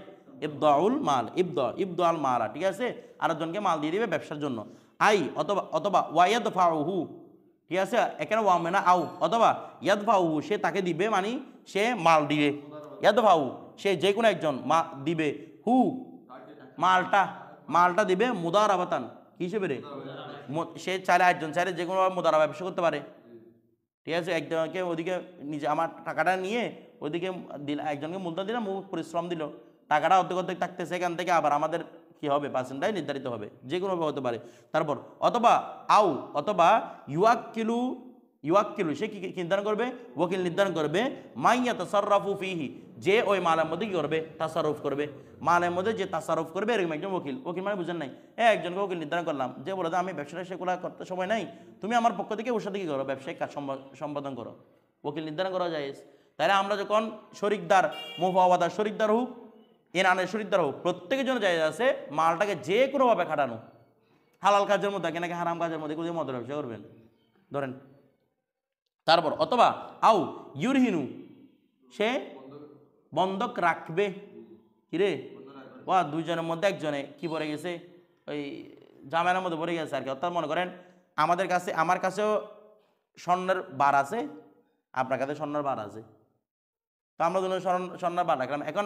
ইবদাউল মাল, ইবদাল মালা, ঠিক আছে, আরেকজনকে মাল দিয়ে দিবে ব্যবসার জন্য। আই অথবা ওয়াইয়াদফাউহু, ঠিক আছে, এখানে ওয়া মানে আউ, অথবা ইয়াদফাউহু সে তাকে দিবে, মানে সে মাল দিবে, ইয়াদফাউ সে যে কোনো একজন দিবে, হু মালটা দিবে মুদারাবাতান কি হিসেবে রে, সে চাইলে একজন চাইলে যে কোনো মুদারাবা ব্যবসা করতে পারে, ঠিক আছে, একজনকে ওদিকে নিজে আমার টাকাটা নিয়ে ওদিকে দিল, একজনকে মূলধন দিলাম, পরিশ্রম দিল, টাকাটা অর্ধেক থাকতেছে, এখান থেকে আবার আমাদের কি হবে পার্সেন্টটাই নির্ধারিত হবে, যে কোনোভাবে হতে পারে। তারপর অথবা ইউয়াক্কিলু সে কি নির্ধারণ করবে, ওকিল নির্ধারণ করবে, মাইয়া তাসাররাফু ফিহি যে ওই মালের মধ্যে কি করবে, তাসারুফ করবে, মালের মধ্যে যে তাসারুফ করবে এরকম একজন ওকিল মানে বুঝেন নাই, একজনকে ওকিল নির্ধারণ করলাম, যে বলে আমি ব্যবসাটা সেগুলো করতে সময় নাই, তুমি আমার পক্ষ থেকে ওর সাথে কি করো, ব্যবসায়িক কাজ সম্পাদন করো, ওকিল নির্ধারণ করা যায়। তাহলে আমরা যখন শরিকদার, মুফাওয়াদার শরিকদার হোক, এনানের শরিকদার হোক, প্রত্যেকের জন্য জায়েজ আছে মালটাকে যে কোনোভাবে খাটানো, হালাল কাজের মধ্যে নাকি হারাম কাজের মধ্যে কোনো মদের ব্যবসা করবেন ধরেন। তারপর অথবা ইউরহিনু সে বন্ধক রাখবে, কিরে দুইজনের মধ্যে একজনে কি পড়ে গেছে, ওই জামেলার মধ্যে পড়ে গেছে আর কি। অর্থাৎ মনে করেন আমার কাছেও স্বর্ণের বার আছে, আপনার কাছে স্বর্ণের বার আছে, তো আমরা দুজন স্বর্ণের বার রাখলাম, এখন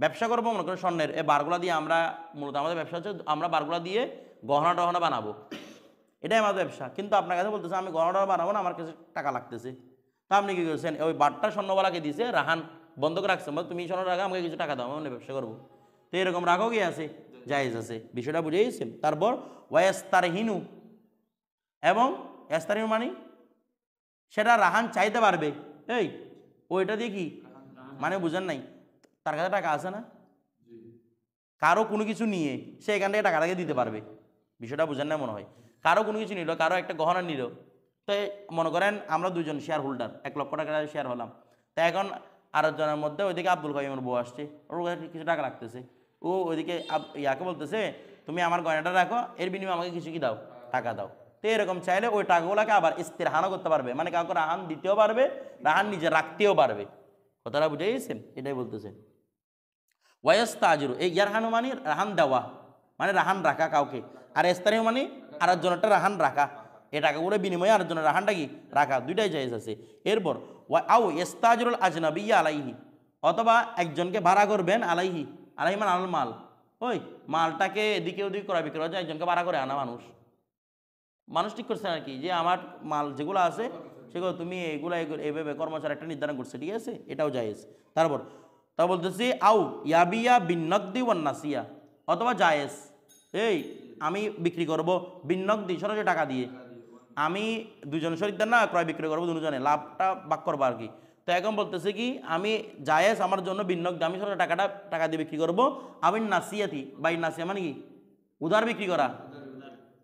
ব্যবসা করবো মনে করেন স্বর্ণের, এই বারগুলা দিয়ে আমরা মূলত আমাদের ব্যবসা হচ্ছে আমরা বারগুলা দিয়ে গহনা টহনা বানাবো, এটাই আমাদের ব্যবসা। কিন্তু আপনার কাছে বলতেছে আমি গহনা টহনা বানাবো না, আমার কাছে টাকা লাগতেছে, তা আপনি কী করছেন, ওই বারটা স্বর্ণওয়ালাকে দিয়েছে, রাহান বন্ধক রাখছেন, তুমি স্বর্ণ রাখা, আমাকে কিছু টাকা দাও, আমি ব্যবসা করবো, তো এরকম রাখো কি আছে, জায়েজ আছে, বিষয়টা বুঝে গেছেন। তারপর ওয়াস্তারহিনু, এবং এস্তারহিনু মানে সেটা রাহান চাইতে পারবে, এই ওইটা দিয়ে কি মানে বুঝেন নাই, তার কাছে টাকা আছে না, কারো কোনো কিছু নিয়ে সে এখান থেকে টাকাটাকে দিতে পারবে, বিষয়টা বুঝেন না মনে হয়। কারো কোনো কিছু নিল, কারো একটা গহনা নিল, তো মনে করেন আমরা দুজন শেয়ার হোল্ডার, 1 লক্ষ টাকা শেয়ার হলাম, তো এখন আরেকজনের মধ্যে ওইদিকে আব্দুল কাইমের বউ আসছে, ওর কিছু টাকা রাখতেছে, ও ওইদিকে ইয়াকে বলতেছে তুমি আমার গয়নাটা রাখো, এর বিনিময়ে আমাকে কিছু কি দাও, টাকা দাও, তো এরকম চাইলে ওই টাকাগুলোকে আবার ইস্তেরহানও করতে পারবে, মানে কাউকে রাহান দিতেও পারবে, রাহান নিজে রাখতেও পারবে, কথাটা বুঝে গেছেন, এটাই বলতেছে। ওয়াস্তাজিরু এই ইয়ারহানু মানে রাহান দেওয়া, মানে রাহান রাখা কাউকে, আর ইস্তারিহু মানে আরেকজনেরটা রাহান রাখা, এই টাকাগুলো বিনিময়ে আরেকজনের রাহানটা কি রাখা, দুইটাই জায়েজ আছে। এরপর ইস্তাজিরুল আজনাবিয়্যা আলাইহি, অথবা একজনকে ভাড়া করবেন, আলাইহি মানে আল মাল, ওই মালটাকে এদিকে ওদিকে করা বিক্রি করা যায়, একজনকে ভাড়া করে আনা মানুষ ঠিক করছে আর কি, যে আমার মাল যেগুলো আছে সেগুলো তুমি এগুলো এইভাবে কর্মচারী একটা নির্ধারণ করছে, ঠিক আছে, এটাও জায়েজ। তারপর তা বলতেছি ইয়াবিয়া বিন্নকদি ওয়ান নাসিয়া, অথবা জায়েজ এই আমি বিক্রি করব বিন্নকদি সরাসরি টাকা দিয়ে, আমি দুজন শরিকদার না ক্রয় বিক্রয় করবো, দুজনে লাভটা ভাগ করবো আর কি। তো এখন বলতেছে কি আমি জায়েজ আমার জন্য বিন্নকদি, আমি সরাসরি টাকা দিয়ে বিক্রি করবো, আমি নাসিয়াতি নাসিয়া মানে কি উধার বিক্রি করা,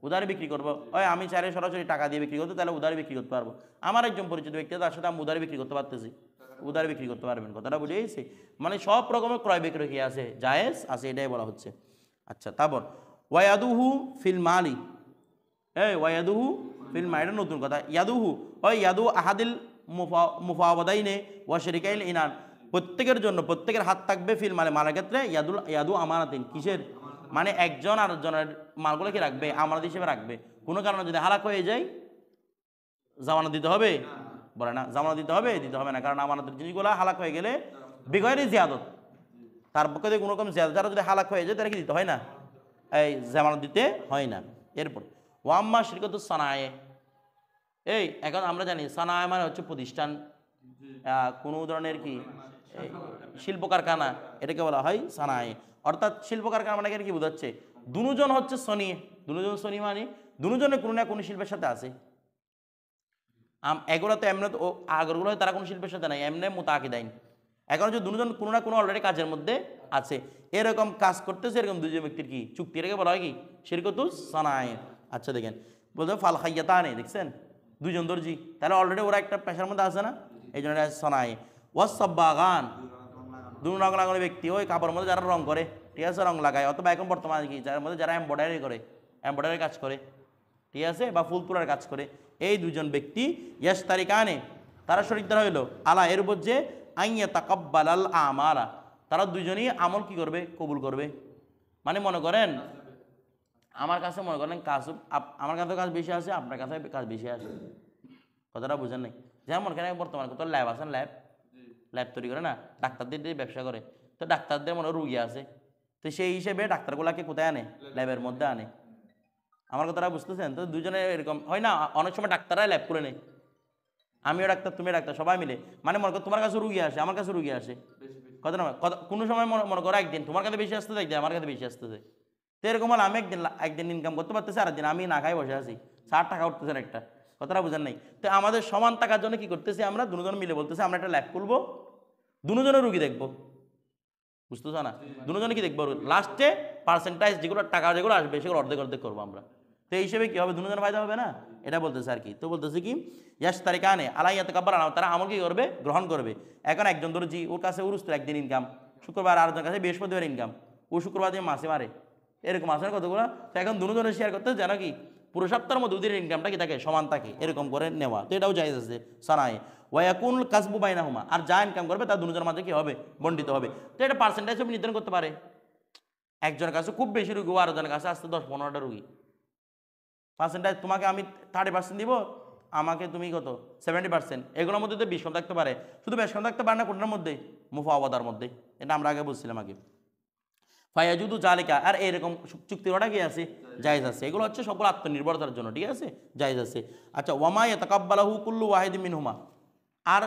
উধারে বিক্রি করবো, ওই আমি চাইলে সরাসরি টাকা দিয়ে বিক্রি করতে, তাহলে উধারে বিক্রি করতে পারবো, আমার একজন পরিচিত ব্যক্তি তার সাথে আমি উধারে বিক্রি করতে পারতেছি, উধারে বিক্রি করতে পারবেন, কথাটা বুঝে গেছি, মানে সব রকমের ক্রয় বিক্রয় কি আছে, জায়েজ আছে, এটাই বলা হচ্ছে। আচ্ছা, তারপর ওয়াদুহু ফিল মালি, ওয়াদুহু ফিল মালি, এটা নতুন কথা, ইয়াদুহু ওই ইয়াদু আহাদিল মুফাওয়াদাইনে ওয়া শরিকাইল ইনান, প্রত্যেকের জন্য প্রত্যেকের হাত থাকবে ফিল মালে, মালের ক্ষেত্রে ইয়াদু আমানাতিন, কিসের মানে একজন আরেকজনের মালগুলো কি রাখবে, আমানত হিসেবে রাখবে, কোনো কারণে যদি হালাক হয়ে যায় জামানত দিতে হবে, বলে না জামানত দিতে হবে না, কারণ আমানতের জিনিসগুলো হালাক হয়ে গেলে বিগয়রি জিয়াদত, তার পক্ষে থেকে কোনো রকম জিয়াদত ছাড়া যদি হালাক হয়ে যায় তাহলে কি দিতে হয় না, এই জামানত দিতে হয় না। এরপর ওয়াম্মা শিরকতুস সানায়ে, এখন আমরা জানি সানায়ে মানে হচ্ছে প্রতিষ্ঠান, কোনো ধরনের কি শিল্প কারখানা, এটাকে বলা হয় সানায়ে, অর্থাৎ শিল্প কারখানা মানে কি বোঝাচ্ছে, দুজন হচ্ছে সনি মানে দুজনে কোনো না কোনো শিল্পের সাথে আছে, এগুলো তো এমনি তো আগরগুলো তারা কোনো শিল্পের সাথে নাই, এমনি মুতাকিদাইন, এখন হচ্ছে দুজন কোনো না কোনো অলরেডি কাজের মধ্যে আছে, এরকম কাজ করতেছে, এরকম দুজন ব্যক্তির কি চুক্তি, এটাকে বলা হয় কি শিরকতুস সানায়ে। আচ্ছা দেখেন বলতে ফাল খাইয়াতানে, দেখছেন দুজন দর্জি, তাহলে অলরেডি ওরা একটা পেশার মধ্যে আছে না, এই জন্য সানায়ে। ওয়াসাব্বাগান দুই রং লাগানো ব্যক্তি, ওই কাপড়ের মধ্যে যারা রং করে, ঠিক আছে, রং লাগায়, অথবা এখন বর্তমানে কি যার মধ্যে যারা এমব্রয়ডারি কাজ করে, ঠিক আছে, বা ফুল তোলার কাজ করে, এই দুজন ব্যক্তি ইয়াস তারিকানে তারা শরিকদার হইল আলা এর উপর যে আইয়া তাকাব্বালাল আমালা তারা দুজনই আমল কি করবে, কবুল করবে। মানে মনে করেন আমার কাছে মনে করেন কাজ, আমার কাছে কাজ বেশি আছে, আপনার কাছে কাজ বেশি আছে, কথাটা বুঝেন নাই? যেমন এখানে বর্তমানে কত ল্যাব আছেন, ল্যাব তৈরি করে না, ডাক্তারদের দিয়ে ব্যবসা করে, তো ডাক্তারদের মনে রুগী আছে, তো সেই হিসেবে ডাক্তারগুলাকে কোথায় আনে, ল্যাবের মধ্যে আনে। আমার কথাটা বুঝতেছেন? তো দুজনে এরকম হয় না, অনেক সময় ডাক্তাররাই ল্যাব করে নেই, আমিও ডাক্তার তুমিও ডাক্তার সবাই মিলে, মানে মনে করো তোমার কাছে রুগী আসে, আমার কাছে রুগী আসে, কথা না, কোনো সময় মনে করো একদিন তোমার কাছে বেশি আসতেছে, একদিন আমার কাছে বেশি আসতেছে, তো এরকম হলে আমি একদিন ইনকাম করতে পারতেছি, আর একদিন আমি না খাই বসে আছি, 60 টাকা উঠতেছেন একটা, কথাটা বুঝেন নাই? তো আমাদের সমান টাকার জন্য কি করতেছি আমরা, দুজন মিলে বলতেছি আমরা একটা ল্যাব খুলবো, দুজনের রুগী দেখবো, বুঝতেছো না? দুজনে কি দেখবো, লাস্টে পার্সেন্টাইজ যেগুলো টাকা যেগুলো আসবে সেগুলো অর্ধেক অর্ধেক করবো আমরা, তো এই হিসেবে কি হবে, দুজনের ফায়দা হবে না, এটা বলতেছে আর কি। তো বলতেছে কি ইয়াস তারিকানে আলাইয়াত কাব্বার আনা, তারা আমল কি করবে, গ্রহণ করবে। এখন একজন দর্জি, ওর কাছে উরুস্ত একদিন ইনকাম, শুক্রবার আরেকজনের কাছে বৃহস্পতিবার ইনকাম, ও শুক্রবার দিয়ে মাসে মারে, এরকম আসে কতগুলো, তো এখন দুজনে শেয়ার করতে জানো কি পুরো সপ্তাহের মধ্যে দুদিনের ইনকামটা কি থাকে, সমান থাকে, এরকম করে নেওয়া, তো এটাও জায়েজ আছে সানায়। ওয়াকুন কাসবু বাইনাহুমা, আর যা ইনকাম করবে তার দুজনের মাঝে কি হবে, বন্টিত হবে। তো এটা পার্সেন্টেজ নির্ধারণ করতে পারে, একজনের কাছে খুব বেশি রুগী, আর একজনের কাছে আসতে 10-15টা রুগী, পার্সেন্টেজ তোমাকে আমি 30% দিব, আমাকে তুমি কত 70%, এগুলোর মধ্যে তো 20 কম থাকতে পারে, শুধু 20 কম থাকতে পারে না কোনটার মধ্যে, মুফাওয়াদার মধ্যে, এটা আমরা আগে বলছিলাম আগে। ফায়াজুদু জালিকা, আর এরকম চুক্তি করা কি আছে, জায়েজ আছে, এগুলো হচ্ছে সকল আত্মনির্ভরতার জন্য, ঠিক আছে, জায়েজ আছে। আচ্ছা, ওয়ামা ইয়াতাকাব্বালাহু কুল্লু ওয়াহিদিন মিনহুমা, আর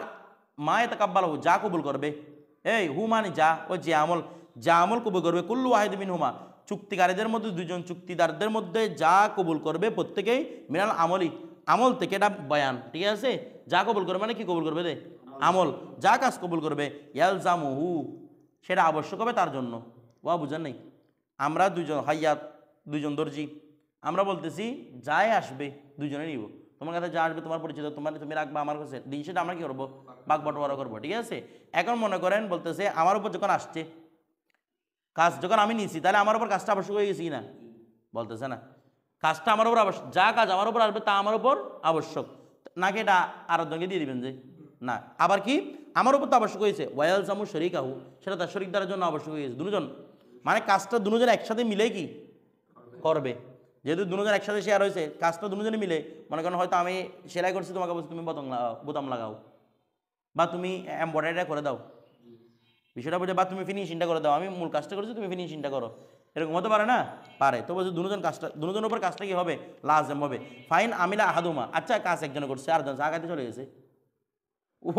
মা ইয়াতাকাব্বালাহু, যা কবুল করবে, এই হু মানে যা, ও যে আমল, যা আমল কবুল করবে, কুল্লু ওয়াহিদিন মিনহুমা, চুক্তিকারীদের মধ্যে দুজন চুক্তিদারদের মধ্যে যা কবুল করবে প্রত্যেকেই, মিনাল আমলি, আমল থেকে, এটা বয়ান, ঠিক আছে, যা কবুল করবে মানে কি কবুল করবে দে, আমল, যা কাজ কবুল করবে, ইয়ালজামুহু, সেটা আবশ্যক হবে তার জন্য। ওয়া বুঝেন নাই? আমরা দুজন হাইয়াত, দুজন দর্জি, আমরা বলতেছি যাই আসবে দুজনে নিব, তোমার কাছে যা আসবে তোমার পরিচিত, তুমি রাখবা, আমার কাছে দিন, সেটা আমরা কি করবো, বাঘ বটোয়ারা করবো, ঠিক আছে। এখন মনে করেন বলতেছে আমার উপর যখন আসছে কাজ, যখন আমি নিছি, তাহলে আমার উপর কাজটা আবশ্যক হয়ে গেছি না, বলতেছে না, কাজটা আমার উপর আবশ্যক, যা কাজ আমার উপর আসবে তা আমার উপর আবশ্যক, নাকি এটা আরেকজনকে দিয়ে দিবেন যে না, আবার কি আমার উপর তো আবশ্যক হয়েছে, ওয়াইল জামু শরিক আহু, সেটা তার শরিকদারের জন্য আবশ্যক হয়ে গেছে, দুজন, মানে কাজটা দুজন একসাথে মিলে কি করবে, যেহেতু দুজন একসাথে শেয়ার হয়েছে, কাজটা দুজনে মিলে, মনে করেন হয়তো আমি সেলাই করছি, তোমাকে বলছি তুমি বোতাম লাগাও, বা তুমি এমব্রয়ডারিটা করে দাও, বিষয়টা বুঝে, বা তুমি ফিনিশিংটা করে দাও, আমি মূল কাজটা করেছি তুমি ফিনিশিংটা করো, এরকম হতে পারে না, পারে। তো বলছে দুজন কাজটা, দুজনের উপর কাজটা কি হবে, লাজেম হবে। ফাইন আমিলা আহাদুমা, আচ্ছা কাজ একজনে করছে, আরেকজন চা খাইতে চলে গেছে, ও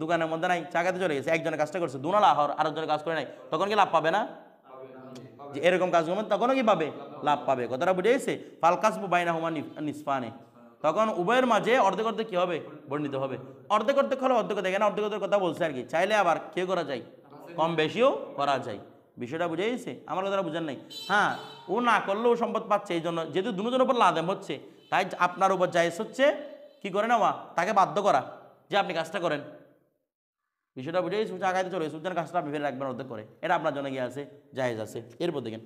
দোকানের মধ্যে নাই, চা খাইতে চলে গেছে, একজনের কাজটা করছে, দুনাল আহর, আরেকজনের কাজ করে নাই, তখন কি লাভ পাবে না, যে এরকম কাজ করবেন তখনও কি পাবে, লাভ পাবে, কথাটা বুঝে গেছে। ফাল কাসবু বাইনাহুমা নিসফানে, তখন উভয়ের মাঝে অর্ধেক অর্ধেক কি হবে, বর্ণিত হবে, অর্ধেক অর্ধেক হলে অর্ধেক, দেখেন অর্ধেক অর্ধেক কথা বলছে আর কি, চাইলে আবার কে করা যায়, কম বেশিও করা যায়, বিষয়টা বুঝে গেছে, আমার কথাটা বুঝেন নাই? হ্যাঁ, ও না করলেও সম্পদ পাচ্ছে, এই জন্য যেহেতু দুজনের উপর লাদেম হচ্ছে, তাই আপনার উপর জায়েজ হচ্ছে কি করে নেওয়া, তাকে বাধ্য করা যে আপনি কাজটা করেন, বিষয়টা বুঝে গেছে, আগাইতে চলে গেছে, কাজটা আপনি ফেলে রাখবেন অর্ধেক করে, এটা আপনার জন্য গিয়ে আছে, জায়েজ আছে। এরপর দেখেন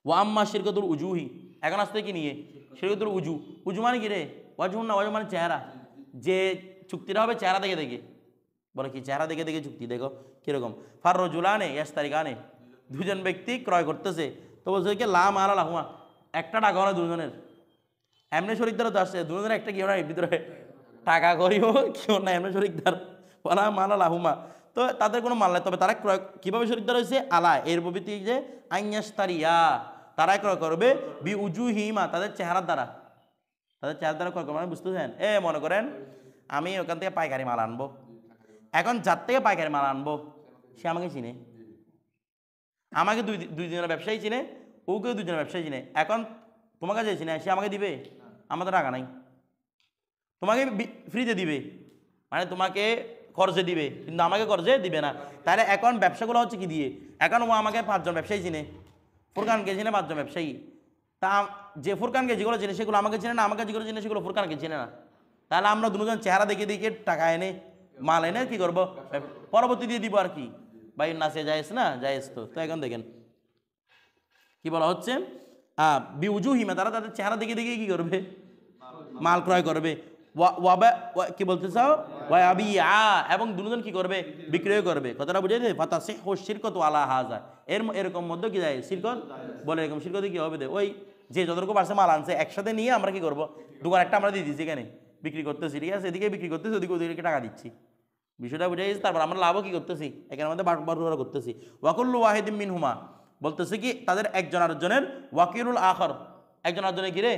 ওয়াম্মা শিরকতুল উজুহি, এখন আসতে কি নিয়ে শিরকতুল উজু, উজু মানে কি রে, ওয়াজুন না, ওয়াজু মানে চেহারা, যে চুক্তিটা হবে চেহারা দেখে দেখে, বলে কি চেহারা দেখে দেখে চুক্তি, দেখো কিরকম, ফার রজুলানে ইয়াস্তারিকানে, দুজন ব্যক্তি ক্রয় করতেছে, তো বলছে কি লা মালা লাহুয়া, একটা টাকা না দুজনের, এমনি শরিকদারও তো আসছে, দুজনের একটা কি না ভিতরে টাকা করিও কেউ না, এমনি শরিকদার, ওলা মালা লাহুমা, তো তাদের কোনো মাল নাই, তবে তারা ক্রয় কীভাবে শরিকদার হয়েছে, আলা এর প্রভৃতি যে আইয়াস্তারিয়া, তারা ক্রয় করবে বি উজু হিমা, তাদের চেহারার দ্বারা, তাদের চেহারা দ্বারা ক্রয় করবে, মানে বুঝতেছেন, মনে করেন আমি ওখান থেকে পাইকারি মাল আনবো, এখন যার থেকে পাইকারি মাল আনবো সে আমাকে চিনে, আমাকে দুই জনের ব্যবসায়ী চিনে, ওকে দুজনের ব্যবসায়ী চিনে, এখন তোমাকে যে চিনে সে আমাকে দিবে, আমাদের টাকা নাই, তোমাকে ফ্রিতে দিবে, মানে তোমাকে কর্জে দিবে, কিন্তু আমাকে কর্জে দিবে না, তাহলে এখন ব্যবসাগুলো হচ্ছে কি দিয়ে, এখন ও আমাকে 5 জন ব্যবসায়ী চিনে, ফুরকানকে চিনে 5 জন ব্যবসায়ী, তা যে ফুরকানকে যেগুলো চিনে সেগুলো আমাকে চিনে না, আমাকে যেগুলো চিনে সেগুলো ফুরকানকে চিনে না, তাহলে আমরা দুজন চেহারা দেখে দেখে টাকা এনে মাল এনে কি করবো, পরবর্তী দিয়ে দিব আর কি, ভাই নাচে যায়স না যায়স, তো এখন দেখেন কি বলা হচ্ছে, বিউজু হিমা, তারা তাদের চেহারা দেখে দেখে কি করবে, মাল ক্রয় করবে, কি বলতে চাও, ওয়া আবিআ, এবং দুজন কি করবে? বিক্রয় করবে। কথাটা বুঝাইছে? ফাতাসিহু শিরকাতু আলা হাযা, এরকম মধ্যে কি যায়? শিরকত বলে। এরকম শিরকতে কি হবে? ওই যে যতটুকু পারছে মাল আনছে একসাথে নিয়ে আমরা কি করব? দোকান একটা আমরা দিয়ে দিচ্ছি, এখানে বিক্রি করতেছি, ঠিক আছে? এদিকে বিক্রি করতেছি, ওদিকে টাকা দিচ্ছি। বিষয়টা বুঝে গেছে? তারপর আমরা লাভও কি করতেছি? এখানে আমাদের বাটবারা করতেছি। ওয়াকুল্লু ওয়াহিদিম মিনহুমা, বলতেছে কি তাদের একজন আরেকজনের ওয়াকিলুল আখর, একজন আরেকজনের কি রে?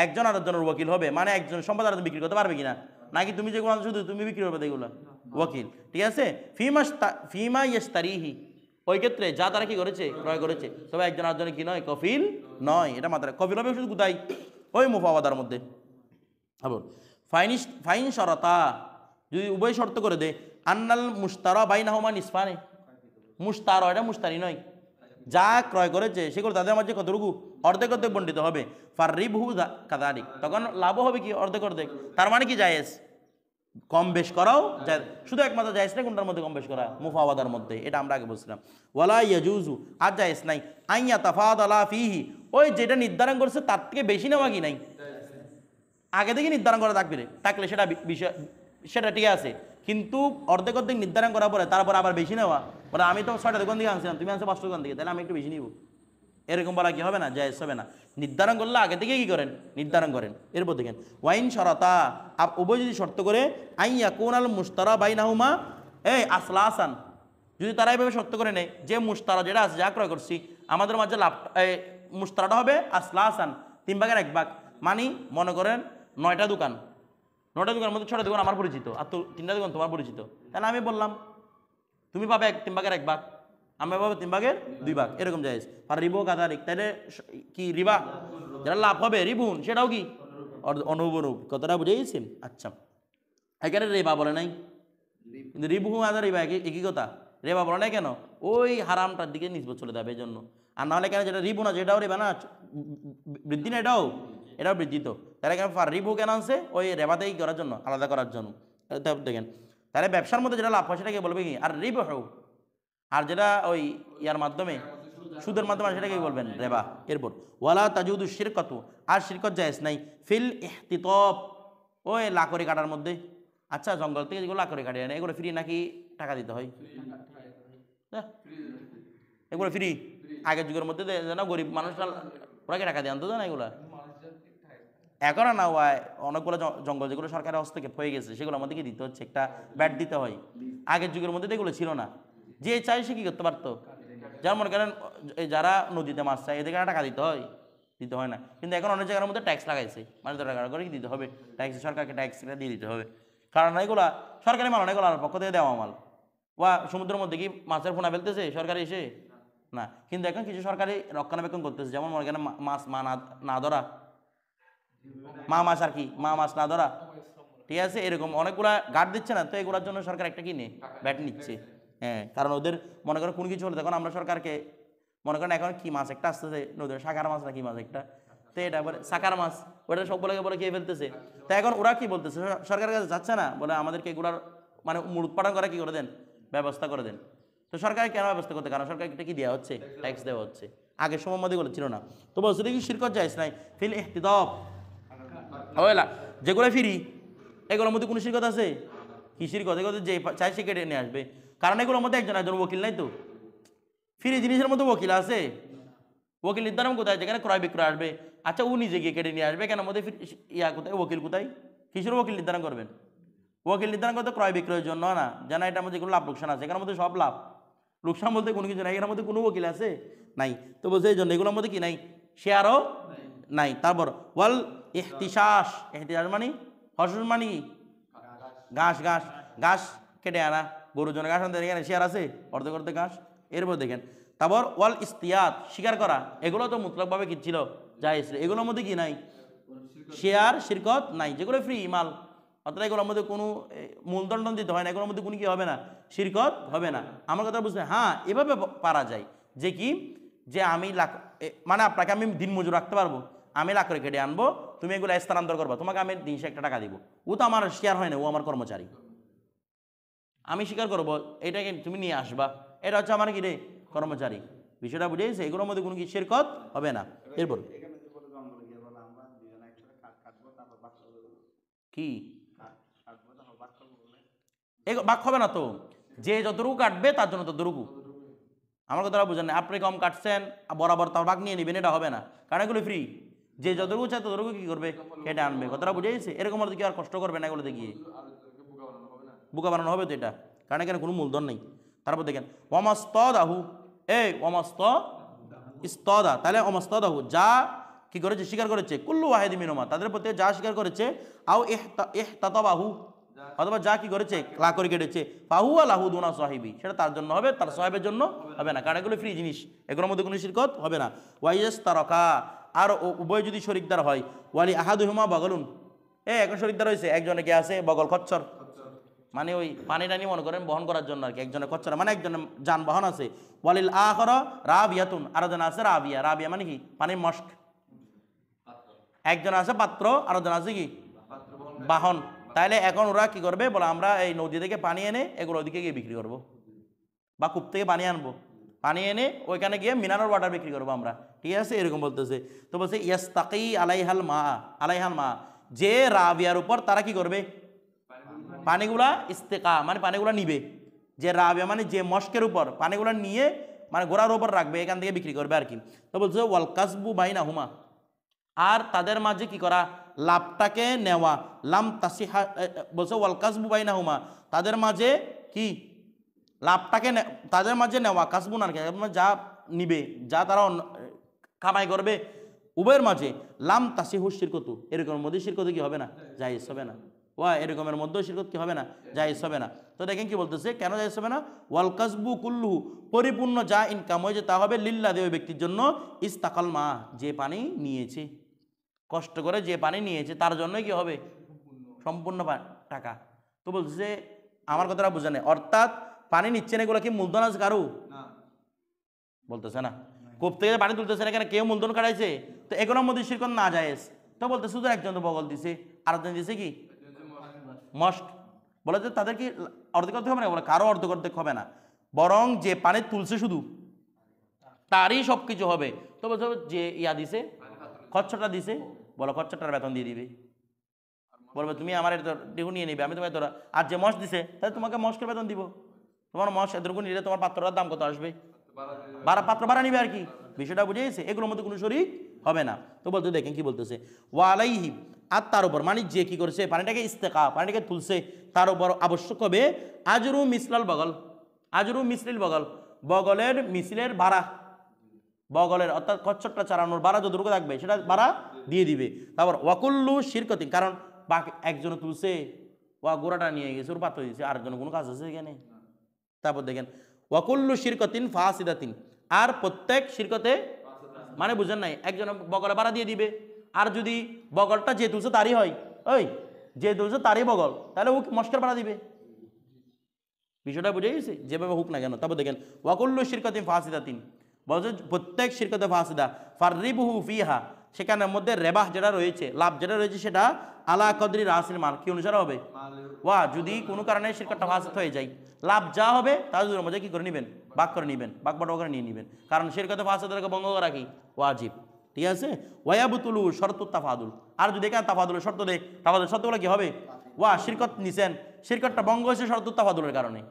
একজন আরেকজনের ওয়াকিল হবে। মানে একজন সম্পদ আরেকজন বিক্রি করতে পারবে কিনা, নাকি তুমি যেগুলো আনছো শুধু তুমি বিক্রি করবে এগুলো? ওয়াকিল, ঠিক আছে? ফিমা ইস্তারিহি, ওই ক্ষেত্রে যা তারা কি করেছে? ক্রয় করেছে। তবে একজন আরেকজনের কি নয়? কফিল নয়। এটা মাত্র কফিল হবে শুধু কোথায়? ওই মুফাওয়াদার মধ্যে। আবার ফাইন শরতা, যদি উভয় শর্ত করে দে, আন্নাল মুশতারা বাইনাহুমা নিসফানে, মুশতারা এটা মুশতারি নয়, যা ক্রয় করেছে সেগুলো তাদের মাঝে কতটুকু? অর্ধেক অর্ধেক বণ্টিত হবে। ফাররিবহু কাযালিক, তখন লাভও হবে কি? অর্ধেক অর্ধেক। তার মানে কি জায়েজ? কম বেশ করাও যায়। শুধু একমাত্র জায়েজ নাই কোনটার মধ্যে? কম বেশ করা, মুফাওয়াদার মধ্যে। এটা আমরা আগে বলছিলাম। ওয়ালা ইয়াজুজু, আর জায়েজ নাই আইয়া তাফাদালা ফিহি, ওই যেটা নির্ধারণ করছে তার থেকে বেশি নেওয়া কি নাই? আগে থেকে নির্ধারণ করা থাকলে সেটা বিষয়, সেটা ঠিক আছে। কিন্তু অর্ধেক অর্ধেক নির্ধারণ করার পরে তারপর আবার বেশি নেওয়া, বলে আমি তো 6টা দোকান থেকে আনছিলাম, তুমি আনছো 5টা দোকান থেকে, তাহলে আমি একটু বেশি নিব, এরকম বলা কি হবে না? জায়েজ হবে না। নির্ধারণ করলে আগে থেকে কি করেন? নির্ধারণ করেন। এরপর দেখেন ওয়াইন শরতা, উভয় যদি শর্ত করে, আইয়া কোনাল মুশতারা বাইনাহুমা আসলাসান, যদি তারা এইভাবে শর্ত করে নেয় যে মুশতারা যেটা আছে, যা ক্রয় করছি, আমাদের মাঝে লাভ মুশতারাটা হবে আসলাসান, 3 ভাগের 1 ভাগ। মানে মনে করেন 9টা দোকান, 9টা দোকানের মধ্যে 6টা দোকান আমার পরিচিত, আর 3টা দোকান তোমার পরিচিত। তাহলে আমি বললাম তুমি পাবে 3 ভাগের 1 ভাগ, আমি পাবো 3 ভাগের 2 ভাগ, এরকম জায়েজ। আর রিবো কাদারিক, তাহলে কি রিবা, যেটা লাভ হবে রিবুন, সেটাও কি অনুবনুব। কথাটা বুঝে গেছেন? আচ্ছা, এখানে রেবা বলে নাই, কিন্তু রিবু আদা রিবা একই কথা। রেবা বলে নাই কেন? ওই হারামটার দিকে নিসবত চলে যাবে এই জন্য। আর নাহলে কেন যেটা রিবু না, যেটাও রেবা না, বৃদ্ধি না, এটাও বৃদ্ধি। তো তাহলে কেন রিবু কেন আনছে? ওই রেবাতেই করার জন্য, আলাদা করার জন্য। দেখেন তাহলে ব্যবসার মধ্যে যেটা লাভ হয় সেটাকে বলবে কি? আর রিবু হোক। আর যেটা ওই ইয়ার মাধ্যমে, সুদের মাধ্যমে, সেটাকে বলবেন রেবা। এরপর ওয়ালা তাজুদু শিরকত, আর শিরকত জায়েজ নাই ফিল ইহতিতাব, ওই লাকড়ি কাটার মধ্যে। আচ্ছা, জঙ্গল থেকে যেগুলো লাকড়ি কাটে আনে, এগুলো ফ্রি নাকি টাকা দিতে হয়? এগুলো ফ্রি। আগের যুগের মধ্যে যেন গরিব মানুষরা ওরা কি টাকা দিয়ে আনতো না এগুলা? এখন না হয় অনেকগুলো জঙ্গল যেগুলো সরকারের হস্তক্ষেপ হয়ে গেছে, সেগুলো আমাদেরকে দিতে হচ্ছে, একটা ব্যাট দিতে হয়। আগের যুগের মধ্যে এগুলো ছিল না, যে চাই সে কি করতে পারতো। যেমন মনে করেন যারা নদীতে মাছ চায়, এদেরকে টাকা দিতে হয় না। কিন্তু এখন অনেক জায়গার মধ্যে ট্যাক্স লাগাইছে, মানে টাকা করে কি দিতে হবে, ট্যাক্স, সরকারকে ট্যাক্সটা দিয়ে দিতে হবে। কারণ এগুলা সরকারি মাল, এগুলো পক্ষ থেকে দেওয়া মাল। ওয়া সমুদ্রের মধ্যে কি মাছের পোনা ফেলতেছে সরকারি এসে? না। কিন্তু এখন কিছু সরকারি রক্ষণাবেক্ষণ করতেছে, যেমন মনে করেন মাছ না ধরা, মাছ আর কি, মাছ না ধরা, ঠিক আছে? এরকম অনেকগুলা গার্ড দিচ্ছে না, তো এগুলোর জন্য সরকার একটা কিনে ব্যাট নিচ্ছে। হ্যাঁ, কারণ ওদের মনে করেন কোনো কিছু হলে তখন আমরা সরকারকে, মনে করেন এখন কি মাছ একটা আসতেছে নদীর, সাকার মাছ না কি মাছ একটা, তো এটা বলে সাকার মাছ, ওটা সবগুলোকে বলে খেয়ে ফেলতেছে। তো এখন ওরা কি বলতেছে, সরকারের কাছে যাচ্ছে না, বলে আমাদেরকে এগুলার মানে মূল উৎপাদন করে কি করে দেন, ব্যবস্থা করে দেন। তো সরকার কেন ব্যবস্থা করতে? কারণ সরকার এটা কি দেওয়া হচ্ছে, ট্যাক্স দেওয়া হচ্ছে। আগের সময় মধ্যে এগুলো ছিল না। তো বলছে দেখি শিরকত জায়েজ নাই ফিল ইহতিতাব, ওইলা যেগুলো ফ্রি, এগুলোর মধ্যে কোনো শিরকত আছে? কি শিরকত? এগুলো যে চাই সে কেটে নিয়ে আসবে, কারণ এগুলোর মধ্যে একজন ওকিল নাই। তো ফ্রি জিনিসের মধ্যে ওকিল আছে, ওকিল নির্ধারণ কোথায়? যেখানে ক্রয় বিক্রয় আসবে। আচ্ছা, ও নিজে গিয়ে কেটে নিয়ে আসবে কেন? মধ্যে ইয়া কোথায়? ওকিল কোথায়? কিসের ওকিল নির্ধারণ করবেন? ওকিল নির্ধারণ করতে ক্রয় বিক্রয়ের জন্য না, যেন এটার মধ্যে কোনো লাভ লোকসান আছে, এখানের মধ্যে সব লাভ, লোকসান বলতে কোনো কিছু নাই, এখানের মধ্যে কোনো ওকিল আছে নাই। তো বলছে এই জন্য এগুলোর মধ্যে কি নাই? শেয়ারও নাই। তারপর ওয়াল ইহতিসাস, ইহতিসাস মানে হর্ষণ মানে কি? ঘাস কেটে আনা, গরুর জন্য ঘাস আনতে, এখানে শেয়ার আছে অর্ধেক অর্ধেক ঘাস। এরপর দেখেন তারপর ওয়াল ইস্তিয়াত, শিকার করা, এগুলো তো মুতলাকভাবে কি ছিল, জায়েজ। এগুলোর মধ্যে কি নাই? শেয়ার শিরকত নাই, যেগুলো ফ্রি মাল, অর্থাৎ এগুলোর মধ্যে কোনো মূলধন দিতে হয় না, এগুলোর মধ্যে কোনো কি হবে না, শিরকত হবে না। আমার কথা বুঝতে, হ্যাঁ এভাবে পারা যায় যে কি, যে আমি মানে আপনাকে আমি দিন মজুর রাখতে পারবো, আমি লাখ করে কেটে আনবো, তুমি এগুলো স্থানান্তর করবো, তোমাকে আমি 1 টাকা দিব। ও তো আমার শেয়ার হয় না, ও আমার কর্মচারী, আমি স্বীকার করবো, এটাকে তুমি নিয়ে আসবা, এটা হচ্ছে আমার কি রে, কর্মচারী। বিষয়টা বুঝেছে? এগুলোর মধ্যে কোনো কি শিরকত হবে না। এরপর কি এই ভাগ হবে না তো, যে যতটুকু কাটবে তার জন্য ততটুকু। আমার কথাটা বুঝেন না, আপনি কম কাটছেন বরাবর তার ভাগ নিয়ে নেবেন, এটা হবে না, কারণ এগুলো ফ্রি। যে যতটুকু চায় ততটুকু কি করবে, কেটে আনবে। কথাটা বুঝে গেছে? এরকম হলে কি আর কষ্ট করবে না এগুলোতে গিয়ে, বোকা বানানো হবে তো এটা, কারণ এখানে কোনো মূলধন নেই। তারপর দেখেন ওয়ামাস্তাদাহু, এই ইস্তদা, তাহলে ওমাস্তাদাহু যা কি করেছে, স্বীকার করেছে, কুল্লু ওয়াহিদ মিনহুমা তাদের প্রতি যা স্বীকার করেছে, আও ইহতাতাবাহু অথবা যা কি করেছে লা করে কেটেছে, ফাহুয়া লাহু দুনা সাহিবি, সেটা তার জন্য হবে, তার সাহেবের জন্য হবে না, কারণ এগুলো ফ্রি জিনিস, এগুলোর মধ্যে কোনো শিরকত হবে না। ওয়াইয়াস তারকা, আর উভয় যদি শরিকদার হয়, ওয়ালি আহাদুহুমা বগলুন, এখন শরিকদার হয়েছে, একজনে কে আছে বগল খচ্চর, মানে ওই পানি টানি মনে করেন বহন করার জন্য আর কি, একজনের খচ্চর মানে একজনের যানবাহন আছে। ওয়ালিল আখর রাবিয়াতুন, আরেকজন আছে রাবিয়া, রাবিয়া মানে কি পানির মস্ক, একজন আছে পাত্র, আরেকজন আছে কি বাহন। তাইলে এখন ওরা কি করবে বলে, আমরা এই নদী থেকে পানি এনে এগুলো ওদিকে গিয়ে বিক্রি করব, বা কূপ থেকে পানি আনবো, পানি এনে ওইখানে গিয়ে মিনারেল ওয়াটার বিক্রি করবো আমরা, ঠিক আছে, এরকম বলতেছে। তো বলছে ইয়াস্তাকি আলাইহাল মা, যে রাবিয়ার উপর তারা কি করবে, পানিগুলা ইস্তেকা মানে পানিগুলা নিবে, যে রাবিয়া মানে যে মস্কের উপর পানিগুলা নিয়ে মানে গোড়ার উপর রাখবে, এখান থেকে বিক্রি করবে আর কি। তো বলছে ওয়াল কাসবু বাইনা হুমা, আর তাদের মাঝে কি করা, লাভটাকে নেওয়া, লাম তাসিহা, বলছে ওয়াল কাসবু বাইনা হুমা, তাদের মাঝে কি লাভটাকে তাদের মাঝে নেওয়া, কাসবুন আর কি যা নিবে, যা তারা কামাই করবে, উভয়ের মাঝে লাম তাসিহু শিরকতু, এরকমের মধ্যে শিরকত কি হবে না, জায়েজ হবে না। ওয়া এরকমের মধ্যেও শিরকত কি হবে না, জায়েজ হবে না। তো দেখেন কি বলতেছে, কেন জায়েজ হবে না, ওয়াল কাসবু কুল্লুহু, পরিপূর্ণ যা ইনকাম হয়েছে তা হবে লিল্লাহ, ওই ব্যক্তির জন্য, ইস্তাকাল মা, যে পানি নিয়েছে, কষ্ট করে যে পানি নিয়েছে তার জন্যই কি হবে, সম্পূর্ণ টাকা। তো বলছে আমার কথাটা বুঝে নেই, অর্থাৎ পানি নিচ্ছেন এগুলো কি মূলধন আছে কারু, বলতেছে না, কূপ থেকে পানি তুলতেছে না, কেন কেউ মূলধন কাটাইছে, তো এগুলোর মধ্যে শিরকত না জায়েজ। তো বলতে শুধু একজন তো বগল দিছে, আরেকজন দিছে কি মস্ক, বলে যে তাদের কি অর্ধেক অর্ধেক হবে না, বলে কারো অর্ধেক অর্ধেক হবে না, বরং যে পানি তুলছে শুধু তারই সব কিছু হবে। তো বলছে যে ইয়া দিছে, খরচটা দিছে, বলো খরচটার বেতন দিয়ে দিবে, বলবে তুমি আমার ডেহু নিয়ে নিবে, আমি তোমার তোরা, আর যে মশ দিছে তাহলে তোমাকে মস্কের বেতন দিব, তোমার মশ এতটুকু নিলে তোমার পাত্রটার দাম কত আসবে, পাত্র ভাড়া নিবে আর কি, বিষয়টা বুঝে গেছে, এগুলোর মধ্যে কোনো শরিক হবে না। তো বলতে দেখেন কি বলতেছে, ওয়ালাইহি, আর তার উপর মানে যে কি করছে পানিটাকে ইস্তেকা, পানিটাকে তুলছে, তার উপর আবশ্যক হবে আজরু মিসলাল বগল, আজরু মিসলিল বগল, বগলের মিসিলের ভাড়া, বগলের অর্থাৎ খচ্চরটা চালানোর ভাড়া যতটুকু থাকবে সেটা ভাড়া দিয়ে দিবে। তারপর ওয়াকুল্লু শিরকতি, কারণ বাকি একজন তুলছে, ওয়া গোড়াটা নিয়ে গেছে, ওর পাত্র দিয়েছে, আরেকজন কোনো কাজ আছে এখানে। তারপর দেখেন ওয়াকুল্লু শিরকতিন ফাসিদাতিন, আর প্রত্যেক শিরকতে মানে বুঝেন নাই, একজন বগলে ভাড়া দিয়ে দিবে, আর যদি বগলটা যে তুলছে তারই হয়, ওই যে তুলছে তারই বগল, তাহলে ও মস্কের ভাড়া দিবে, বিষয়টা বুঝে গেছে, যেভাবে হোক না কেন। তারপর দেখেন ওয়াকুল্লু শিরকতিন ফাসিদাতিন, বলছে প্রত্যেক শিরকতে ফাসিদা, ফাররিবহু ফিহা, সেখানের মধ্যে রেবাহ যেটা রয়েছে, লাভ যেটা রয়েছে সেটা আলা কদরি রাসিল মাল, কি অনুসারে হবে, ওয়া যদি কোনো কারণে শিরকতটা ফাসিদ হয়ে যায়, লাভ যা হবে তার মধ্যে কি করে নেবেন, ভাগ করে নেবেন, ভাগ বাটোয়ারা করে নিয়ে নেবেন, কারণ শিরকতে ফাসিদকে ভঙ্গ করা কি ওয়াজিব, ঠিক আছে। ওয়ায়াবুতুলু শরতুত তাফাদুল, আর যদি এখানে তাফাদুলের শর্ত দেয়, তাফাদুলের শর্তগুলো কি হবে, ওয়া শিরকত নিছেন, শিরকতটা ভঙ্গ হয়েছে শরতুত তাফাদুলের কারণে,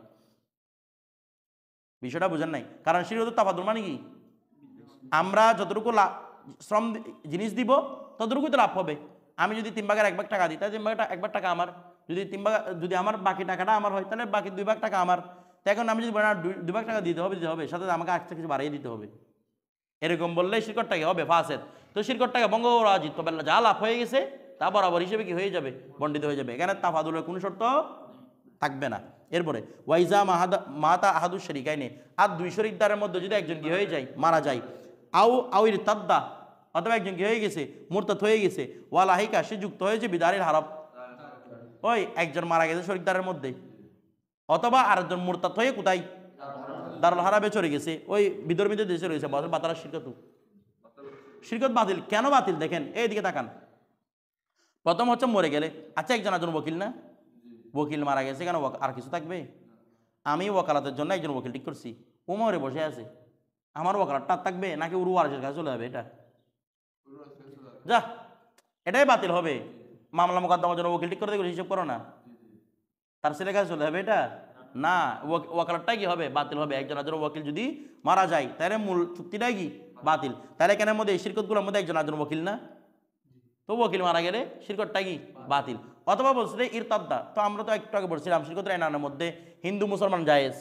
বিষয়টা বুঝেন নাই, কারণ শিরকত তাফাদুল মানে কি, আমরা যতটুকু শ্রম জিনিস দিব ততটুকুই তো লাভ হবে। আমি যদি 3 ভাগের 1 ভাগ টাকা দিই, তাহলে 3 ভাগের 1 ভাগ টাকা আমার, যদি 3 ভাগ, যদি আমার বাকি টাকাটা আমার হয় তাহলে বাকি 2 ভাগ টাকা আমার। তো এখন আমি যদি বলি না 2 ভাগ টাকা দিতে হবে, সাথে আমাকে একটা কিছু বাড়িয়ে দিতে হবে, এরকম বললে শিরকতটাকে হবে ফাসেদ। তো শিরকতটাকে ভঙ্গ করা উচিত, তবে যা লাভ হয়ে গেছে তা বরাবর হিসেবে কি হয়ে যাবে, বণ্টিত হয়ে যাবে, এখানে তাফাদুলের কোনো শর্ত থাকবে না। এরপরে ওয়াইজা মাতা আহাদু শরিকাইনে, আর 2 শরিকদারের মধ্যে যদি একজন কি হয়ে যায়, মারা যায়, আউইর তাদ্দা, অথবা একজন কি হয়ে গেছে, মুরতাদ হয়ে গেছে, ওয়ালাহিকা, সে যুক্ত হয়েছে বিদারিল হারাম, ওই একজন মারা গেছে শরিকদারের মধ্যে, অথবা আরেকজন মুরতাদ হয়ে কোথায়, দারুল হারাবে চলে গেছে, ওই বিধর্মীদের দেশে রয়েছে, বাতারা শিরকত, শিরকত বাতিল। কেন বাতিল দেখেন, এইদিকে তাকান, প্রথম হচ্ছে মরে গেলে, আচ্ছা একজন ওকিল না, ওকিল মারা গেছে, কেন আর কিছু থাকবে, আমি ওকালাতের জন্য একজন ওকিল ঠিক করছি, ও মরে বসে আছে, আমার ওকালাতটা থাকবে নাকি উরু ওয়ারিসের কাছে চলে যাবে, এটা যা, এটাই বাতিল হবে, মামলা মোকদ্দমার জন্য ওকিল ঠিক করে দেবে, হিসেব করো না। তার ছেলে কাছে চলে যাবে এটা না, ওয়াকালতটা কি হবে? বাতিল হবে। একজন আরেকজন ওয়াকিল যদি মারা যায় তাহলে মূল চুক্তিটাই কি বাতিল। তাহলে এখানের মধ্যে এই শিরকতগুলোর মধ্যে একজন আরেকজন ওয়াকিল না, তো ওয়াকিল মারা গেলে শিরকতটা কি বাতিল। অথবা বলছে ইরতাদ্দা, তো আমরা তো একটু আগে বলছিলাম শিরকতের এনানের মধ্যে হিন্দু মুসলমান জায়েজ,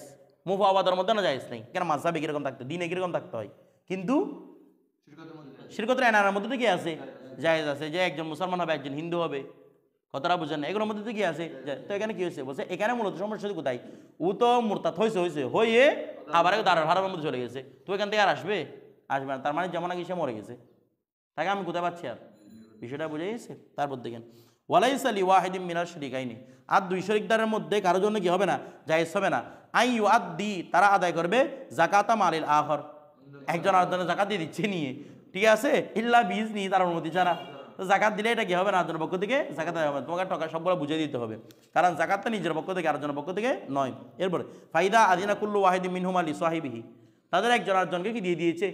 মুফাওয়াদার মধ্যে না জায়েজ নেই, কেন মাযহাবে কিরকম থাকতে, দিনে কিরকম থাকতে হয়, কিন্তু শিরকতের এনানের মধ্যে তো কি আছে জায়েজ আছে, যে একজন মুসলমান হবে একজন হিন্দু হবে, কথাটা বুঝেন না, এগুলোর মধ্যে তো কি আছে। তো এখানে কি হয়েছে বলছে, এখানে মূলত সমস্যা কোথায়, ও তো মুরতাদ হয়েছে হয়ে আবার দাঁড়ার হারার মধ্যে চলে গেছে, তো এখান থেকে আর আসবে না, তার মানে যেমন আগে সে মরে গেছে, তাকে আমি কোথায় পাচ্ছি আর, বিষয়টা বুঝে গেছে। তারপর দেখেন ওয়ালাইসা লিওয়াহিদিম মিনাশ শরীকাইনি, আর দুই শরীকদারের মধ্যে কারোর জন্য কি হবে না, জায়েজ হবে না, আই ইউআদ্দি, তারা আদায় করবে যাকাতা মালিল আখর, একজন আরেকজনের যাকাত দিয়ে দিচ্ছে নিয়ে, ঠিক আছে, ইল্লা বিইজনি, তার অনুমতি ছাড়া। তো জাকাত দিলে এটা কি হবে না, আরেকজনের পক্ষ থেকে জাকাত আদায় হবে, তোমাকে টাকা সবগুলো বুঝিয়ে দিতে হবে, কারণ জাকাতটা নিজের পক্ষ থেকে আরেকজনের পক্ষ থেকে নয়। এরপরে ফাইদা আদিনা কুল্লু ওয়াহিদিম মিনহুমা লিসাহিবিহি, তাদের একজন আরেকজনকে কি দিয়ে দিয়েছে,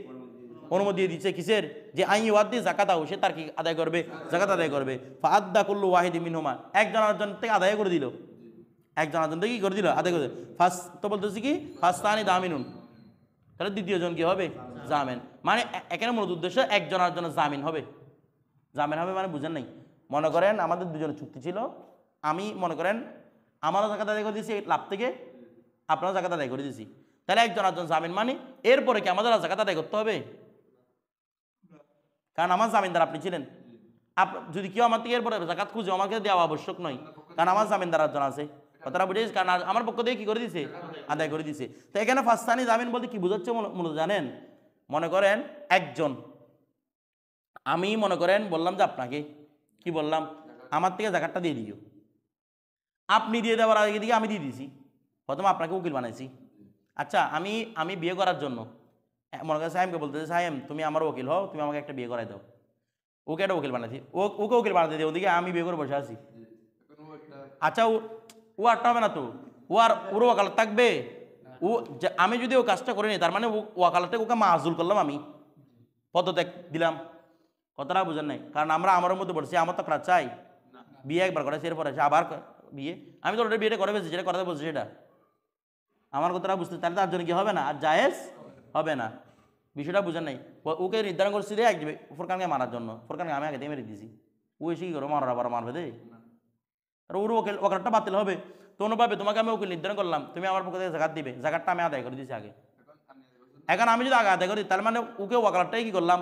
অনুমতি দিয়ে দিচ্ছে কিসের, যে আই ওয়াদ্দি জাকাতাও, সে তার কি আদায় করবে, জাকাত আদায় করবে। ফাআদ্দা কুল্লু ওয়াহিদিম মিনহুমা, একজন আরেকজন থেকে আদায় করে দিল, একজন আরেকজন থেকে কি করে দিল, আদায় করে দিল। ফার্স্ট তো বলতেছি কি ফাস্তানি দামিনুন, তাহলে দ্বিতীয় জন কি হবে, জামিন, মানে এখানে মূল উদ্দেশ্য একজন আরেকজনের জামিন হবে। জামিন হবে মানে বুঝেন নাই, মনে করেন আমাদের দুজনের চুক্তি ছিল, আমি মনে করেন আমারও জাকাত আদায় করে দিয়েছি লাভ থেকে, আপনারও জাকাত আদায় করে দিয়েছি, তাহলে একজন আরেকজন জামিন, মানে এরপরে কি আমাদের জাকাত আদায় করতে হবে, কারণ আমার জামিনদার আপনি ছিলেন, যদি কেউ আমার থেকে এরপরে জাকাত খুঁজে আমাকে দেওয়া আবশ্যক নয়, কারণ আমার জামিনদার একজন আছে, কথাটা বুঝেছি, কারণ আমার পক্ষ থেকে কি করে দিছে, আদায় করে দিছে। তো এখানে ফাস্তানি জামিন বলতে কি বোঝাচ্ছে মূলত জানেন, মনে করেন একজন, আমি মনে করেন বললাম যে আপনাকে কি বললাম, আমার থেকে জাকাতটা দিয়ে দিও, আপনি দিয়ে দেওয়ার আগে দিকে আমি দিয়ে দিয়েছি, প্রথমে আপনাকে উকিল বানাইছি। আচ্ছা আমি বিয়ে করার জন্য মনে করেন সাহেবকে বলতেছে, সাহেব তুমি আমার উকিল হও, তুমি আমাকে একটা বিয়ে করাই দাও, ওকে একটা উকিল বানাইছি, ওকে উকিল বানাতে দিই, ওদিকে আমি বিয়ে করে বসে আছি। আচ্ছা ও আটটা হবে না তো, ওর ওকালত থাকবে, আমি যদি ও কাজটা করে নিই তার মানে ওকালতে ওকে মাজুল করলাম, আমি পদত্যাগ দিলাম, কথাটা বুঝেন নাই, কারণ আমরা আমার মধ্যে বলছি আমার তো কাজ চাই, বিয়ে একবার করেছি এরপর আছে আবার বিয়ে, আমি তো ওটা বিয়েটা করে ফেলছি, যেটা করাতে বলছি সেটা আমার কথাটা বুঝতে, তাহলে তার জন্য কি হবে না, আর জায়েজ হবে না, বিষয়টা বুঝেন নাই। ওকে নির্ধারণ করছি রে ফোরকানকে মারার জন্য, ফোরকানকে আমি আগে দিয়ে মেরে দিয়েছি, ও এসে কি করো মারার আবার মারবে দে, আর ওর ওকালটা বাতিল হবে। তো অনুভাবে তোমাকে আমি উকিল নির্ধারণ করলাম, তুমি আমার পক্ষ থেকে জাকাত দিবে, জাকাতটা আমি আদায় করে দিয়েছি আগে, এখন আমি যদি আগে আদায় করি তার মানে ওকে ওকালটাই কি করলাম,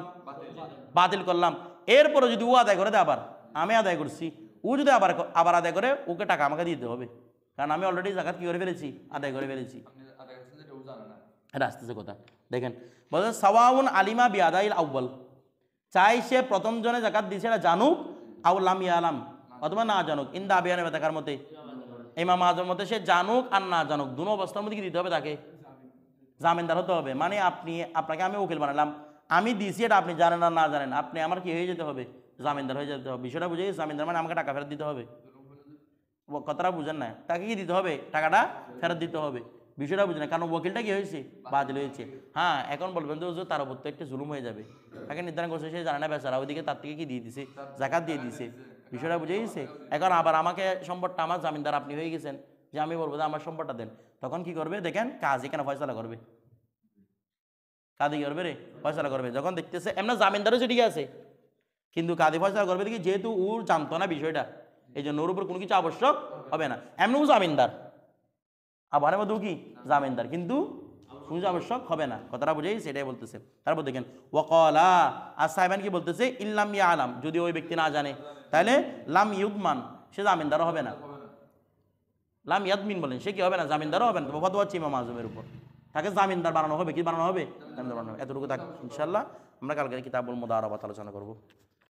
বাতিল করলাম। এরপরে যদি ও আদায় করে দেয় আবার আমি আদায় করছি, ও যদি আবার আদায় করে ওকে টাকা আমাকে দিতে হবে, কারণ আমি অলরেডি জাকাত কি করে ফেলেছি, আদায় করে ফেলেছি। এটা আসতেছে কথা দেখেন, বলছে সাওয়াউন আলিমা বিআদাইল আউয়াল, চাই সে প্রথম জনে জাকাত দিয়েছে এটা জানুক, আউলাম ইয়ালাম, অথবা না জানুক, ইন্দা আবিয়ানে বেতাকার মতে, ইমাম আজমের মতে সে জানুক আর না জানুক দুনো অবস্থার মধ্যে কি দিতে হবে, তাকে জামিনদার হতে হবে। মানে আপনাকে আমি উকিল বানালাম, আমি দিয়েছি এটা আপনি জানেন আর না জানেন, আপনি আমার কি হয়ে যেতে হবে, জামিনদার হয়ে যেতে হবে। বিষয়টা বুঝে জামিনদার মানে আমাকে টাকা ফেরত দিতে হবে, কথাটা বুঝেন না, তাকে কি দিতে হবে, টাকাটা ফেরত দিতে হবে, বিষয়টা বুঝে না, কারণ ওকিলটা কি হয়েছে, বাতিল হয়েছে। হ্যাঁ এখন বলবেন যে তার উপর তো একটা জুলুম হয়ে যাবে, তাকে নির্ধারণ করছে সে জানে না বেচারা, ওইদিকে তার থেকে কি দিয়ে দিছে, জাকাত দিয়ে দিছে, বিষয়টা বুঝে গেছে। এখন আবার আমাকে সম্পদটা আমার জামিনদার আপনি হয়ে গেছেন, যে আমি বলবো যে আমার সম্পদটা দেন, তখন কি করবে দেখেন, কাজী কেন ফয়সালা করবে, কাদি করবে রে ফয়সালা করবে, যখন দেখতেছে এমন জামিনদারও ঠিক আছে, কিন্তু কাদি ফয়সালা করবে দেখি, যেহেতু ও জানতো না বিষয়টা, এই জন্য ওর উপর কোনো কিছু আবশ্যক হবে না, এমনও জামিনদার আবার মধ্যে কি জামিনদার, কিন্তু কোনো আবশ্যক হবে না, কথাটা বুঝেই সেটাই বলতেছে। তারপর দেখেন ওয়াকালা আর সাহেবান কি বলতেছে, ইল্লাম ইয়া আলাম, যদি ওই ব্যক্তি না জানে তাহলে লাম ইউদমান, সে জামিনদারও হবে না, লাম ইয়াদমিন বলেন, সে কি হবে না, জামিনদারও হবে না। তো ফতোয়া হচ্ছে ইমাম আজমের উপর, তাকে জামিনদার বানানো হবে, কি বানানো হবে, জামিনদার বানানো হবে। এতটুকু থাক, ইনশাআল্লাহ আমরা কালকে কিতাবুল মুদারাবাত আলোচনা করব।